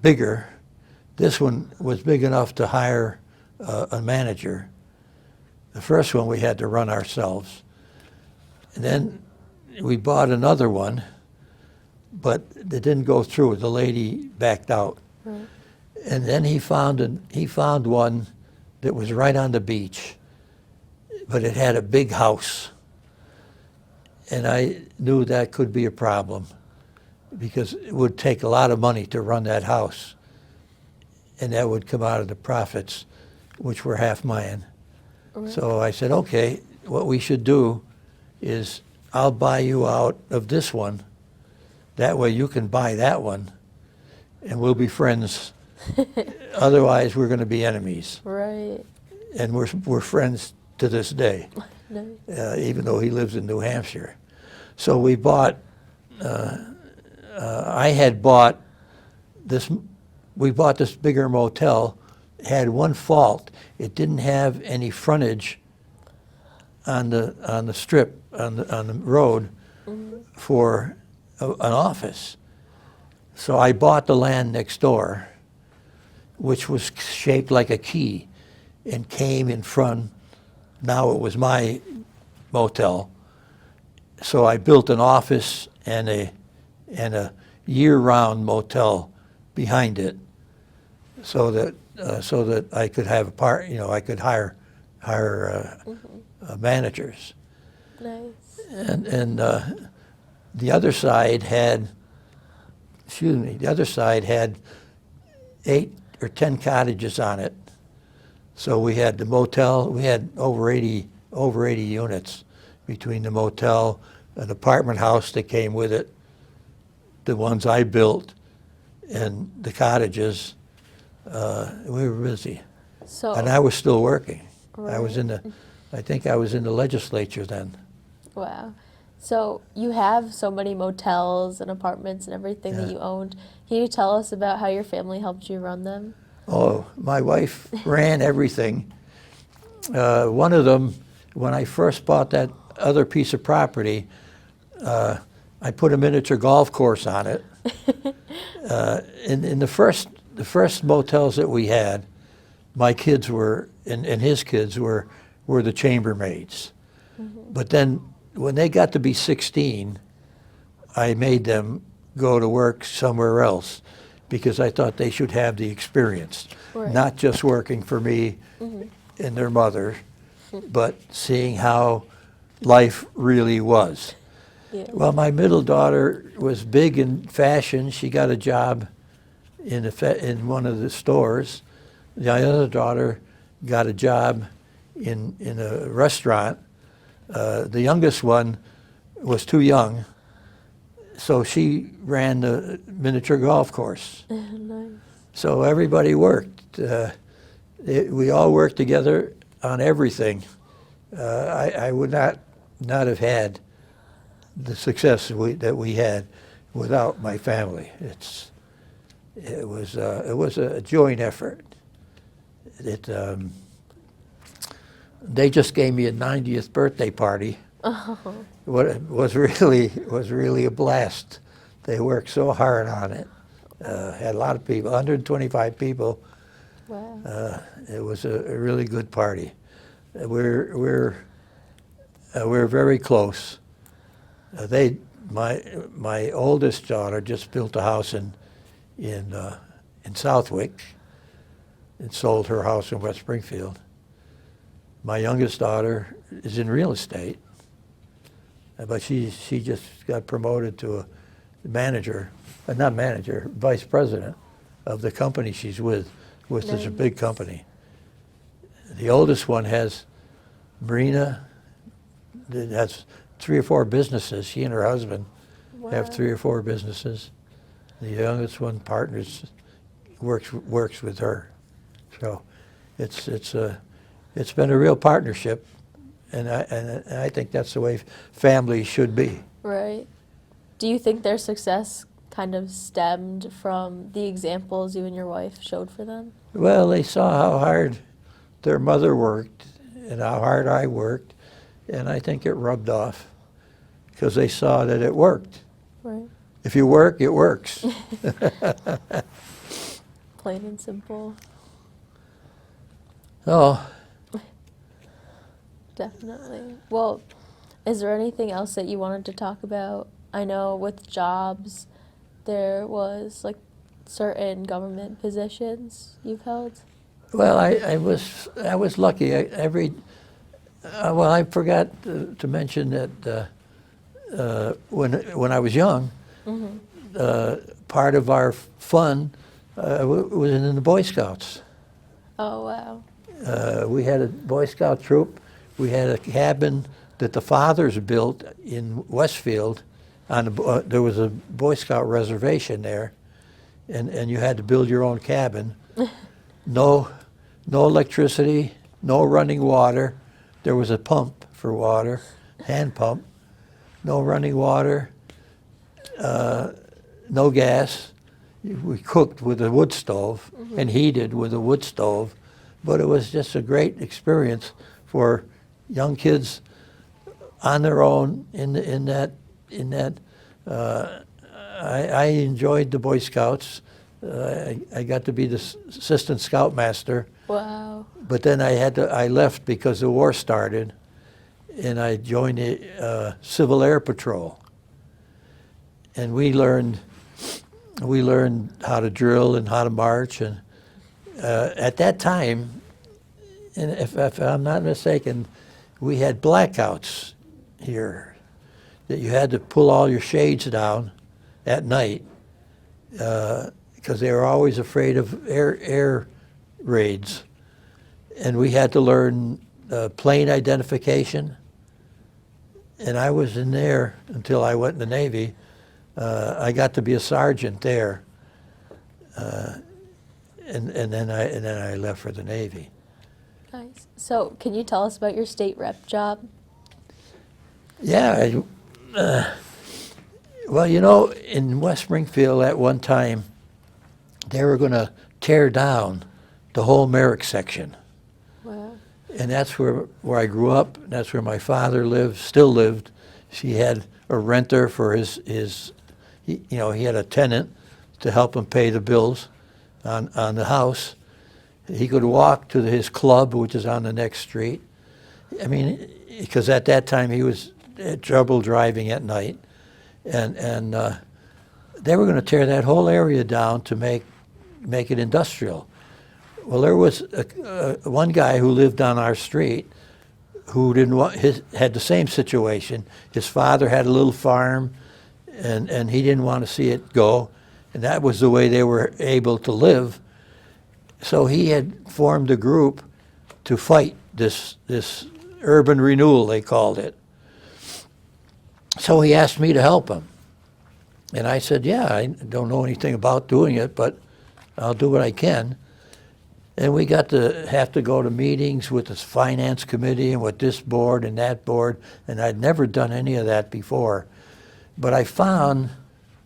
bigger. This one was big enough to hire a manager. The first one we had to run ourselves. And then we bought another one, but it didn't go through. The lady backed out. Right. And then he found one that was right on the beach, but it had a big house. And I knew that could be a problem because it would take a lot of money to run that house. And that would come out of the profits, which were half mine. Right. So I said, okay, what we should do is I'll buy you out of this one. That way you can buy that one, and we'll be friends Otherwise, we're going to be enemies. Right. And we're friends to this day, Nice. even though he lives in New Hampshire. So we bought, I had bought this, we bought this bigger motel. It had one fault. It didn't have any frontage on the strip, on the road for an office. So I bought the land next door, which was shaped like a key, and came in front. Now it was my motel. So I built an office and a year-round motel behind it, so that I could have I could hire managers. Nice. And the other side had, the other side had 8 or 10 cottages on it. So we had the motel. We had over 80 units between the motel, an apartment house that came with it, the ones I built, and the cottages. We were busy, So. and I was still working. Right. I think I was in the legislature then. Wow. So you have so many motels and apartments and everything that Yeah. you owned. Can you tell us about how your family helped you run them? Oh, my wife ran everything. One of them, when I first bought that other piece of property, I put a miniature golf course on it. In the first motels that we had, my kids were, and his kids were the chambermaids. But then when they got to be 16, I made them go to work somewhere else because I thought they should have the experience, Right. not just working for me and their mother, but seeing how life really was. Yeah. Well, my middle daughter was big in fashion. She got a job in one of the stores. The other daughter got a job in a restaurant. The youngest one was too young, so she ran the miniature golf course. Nice. So everybody worked. We all worked together on everything. I would not have had the success that we had without my family. It was a joint effort. They just gave me a 90th birthday party. Oh. What was really a blast. They worked so hard on it. Had a lot of people, 125 people. Wow. It was a really good party. We're very close. My oldest daughter just built a house in Southwick and sold her house in West Springfield. My youngest daughter is in real estate, but she just got promoted to a manager, not manager, vice president of the company she's with, which is a big company. The oldest one has Marina, that has 3 or 4 businesses. She and her husband have 3 or 4 businesses. The youngest one works with her. So it's been a real partnership, and I think that's the way families should be. Right. Do you think their success kind of stemmed from the examples you and your wife showed for them? Well, they saw how hard their mother worked and how hard I worked, and I think it rubbed off because they saw that it worked. Right. If you work, it works. Plain and simple. Oh, Definitely. Well, is there anything else that you wanted to talk about? I know with jobs, there was like certain government positions you've held. well, I was lucky. I forgot to mention that when I was young, part of our fun was in the Boy Scouts. Oh, wow. We had a Boy Scout troop. We had a cabin that the fathers built in Westfield. There was a Boy Scout reservation there, and you had to build your own cabin. No, no electricity, no running water. There was a pump for water, hand pump. No running water, no gas. We cooked with a wood stove and heated with a wood stove, but it was just a great experience for young kids on their own in that. I enjoyed the Boy Scouts. I got to be the assistant scoutmaster, Wow. but then I left because the war started, and I joined the Civil Air Patrol. And we learned how to drill and how to march. And at that time, and if I'm not mistaken, we had blackouts here, that you had to pull all your shades down at night because they were always afraid of air raids. And we had to learn plane identification. And I was in there until I went in the Navy. I got to be a sergeant there, and then I left for the Navy. Nice. So, can you tell us about your state rep job? Yeah, well, you know, in West Springfield at one time, they were going to tear down the whole Merrick section. Wow. And that's where I grew up. That's where my father lived, still lived. She had a renter for his he had a tenant to help him pay the bills on the house. He could walk to his club, which is on the next street. I mean, because at that time he was had trouble driving at night. And they were going to tear that whole area down to make it industrial. Well, there was one guy who lived on our street who had the same situation. His father had a little farm, and he didn't want to see it go, and that was the way they were able to live. So he had formed a group to fight this urban renewal, they called it. So he asked me to help him. And I said, yeah, I don't know anything about doing it, but I'll do what I can. And we got to have to go to meetings with this finance committee and with this board and that board, and I'd never done any of that before. But I found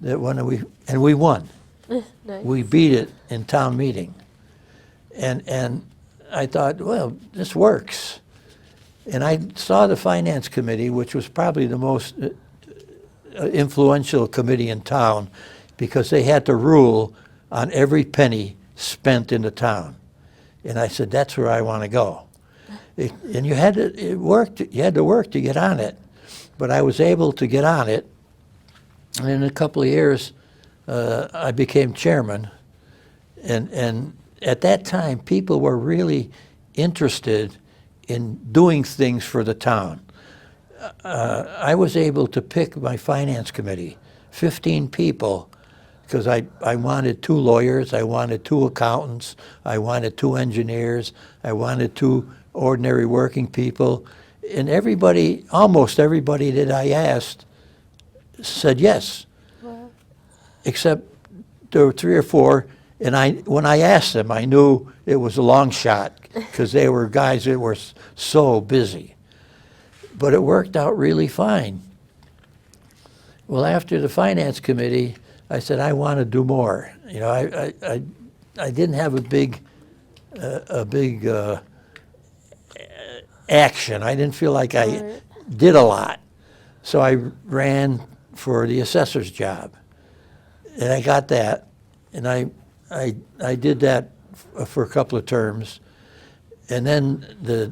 that we won. Nice. We beat it in town meeting. And I thought, well, this works. And I saw the finance committee, which was probably the most influential committee in town, because they had to rule on every penny spent in the town. And I said, that's where I want to go. And you had to work to get on it. But I was able to get on it. And in a couple of years, I became chairman. And at that time, people were really interested in doing things for the town. I was able to pick my finance committee, 15 people, because I wanted 2 lawyers, I wanted 2 accountants, I wanted 2 engineers, I wanted 2 ordinary working people, and almost everybody that I asked said yes. Wow. Except there were 3 or 4, and when I asked them, I knew it was a long shot, because they were guys that were so busy. But it worked out really fine. Well, after the finance committee, I said, I want to do more. You know, I didn't have a big action. I didn't feel like I did a lot. So I ran for the assessor's job. And I got that. And I did that for a couple of terms. And then the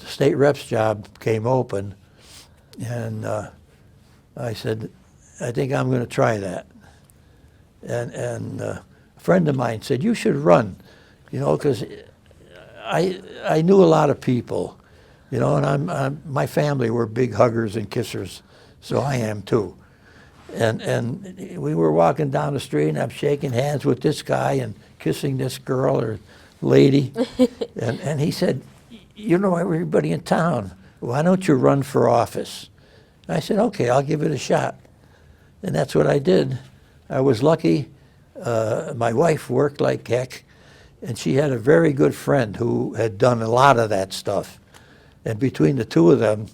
state rep's job came open. And I said, I think I'm going to try that. And a friend of mine said, you should run, you know, because I knew a lot of people, you know, and my family were big huggers and kissers, so I am too. And we were walking down the street, and I'm shaking hands with this guy and kissing this girl or lady, and he said, you know everybody in town, why don't you run for office? I said, okay, I'll give it a shot. And that's what I did. I was lucky My wife worked like heck, and she had a very good friend who had done a lot of that stuff. And between the two of them,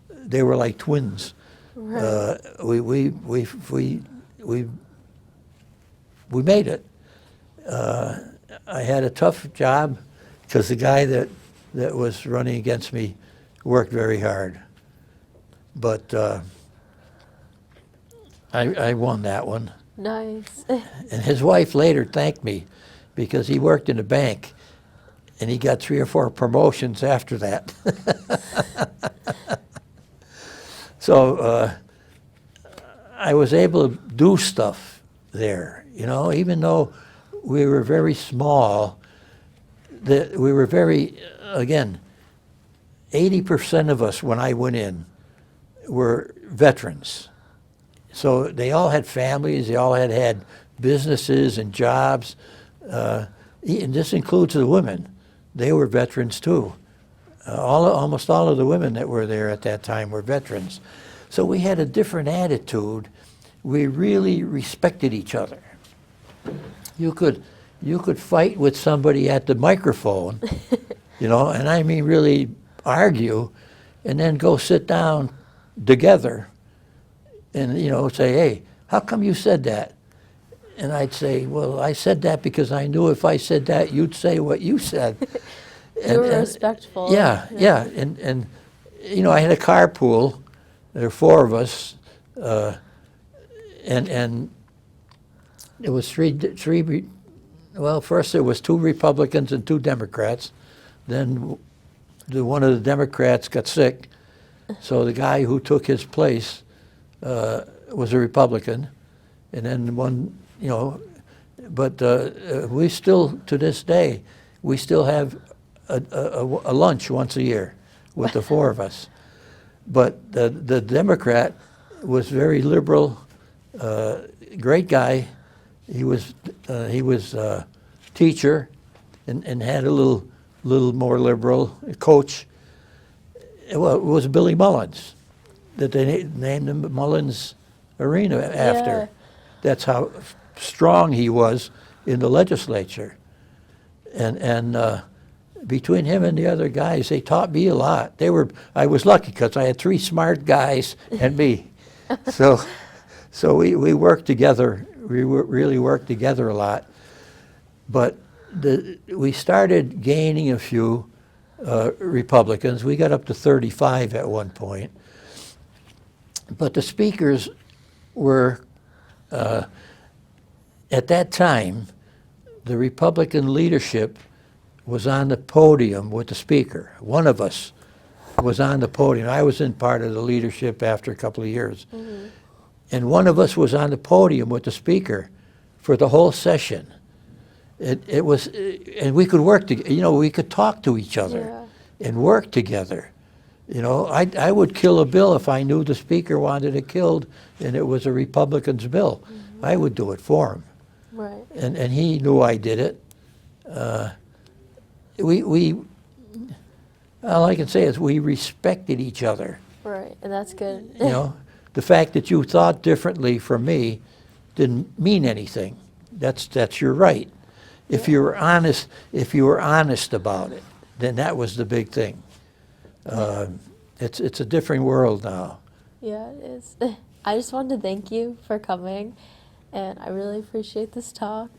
they were like twins. Right. We made it. I had a tough job because the guy that was running against me worked very hard. But I won that one. Nice. And his wife later thanked me because he worked in a bank and he got 3 or 4 promotions after that. So I was able to do stuff there, you know, even though we were very small, we were very, again, 80% of us when I went in were veterans. So they all had families, they all had businesses and jobs, and this includes the women. They were veterans too. Almost all of the women that were there at that time were veterans. So we had a different attitude. We really respected each other. You could fight with somebody at the microphone, you know, and I mean really argue, and then go sit down together and, you know, say, hey, how come you said that? And I'd say, well, I said that because I knew if I said that, you'd say what you said. You were respectful. Yeah. And you know, I had a carpool. There were 4 of us, and it was three. Well, first there was 2 Republicans and 2 Democrats. Then one of the Democrats got sick, so the guy who took his place was a Republican, and then one, you know, but we still, to this day, we still have a lunch once a year with the 4 of us. But the Democrat was very liberal, great guy. He was teacher and had a little more liberal coach. Well, it was Billy Mullins that they named him Mullins Arena after. Yeah. That's how strong he was in the legislature. And between him and the other guys, they taught me a lot. I was lucky because I had 3 smart guys and me. So we worked together. We really worked together a lot. But we started gaining a few Republicans. We got up to 35 at one point. But the speakers were, at that time, the Republican leadership was on the podium with the speaker. One of us was on the podium. I was in part of the leadership after a couple of years. Mm-hmm. And one of us was on the podium with the speaker for the whole session. It was, and we could work together, you know, we could talk to each other and work together. You know, I would kill a bill if I knew the speaker wanted it killed and it was a Republican's bill. Mm-hmm. I would do it for him. Right. And he knew I did it. All I can say is we respected each other. Right, and that's good. You know, the fact that you thought differently from me didn't mean anything. That's your right. If you were honest about it, then that was the big thing. It's a different world now. Yeah, it is. I just wanted to thank you for coming, and I really appreciate this talk.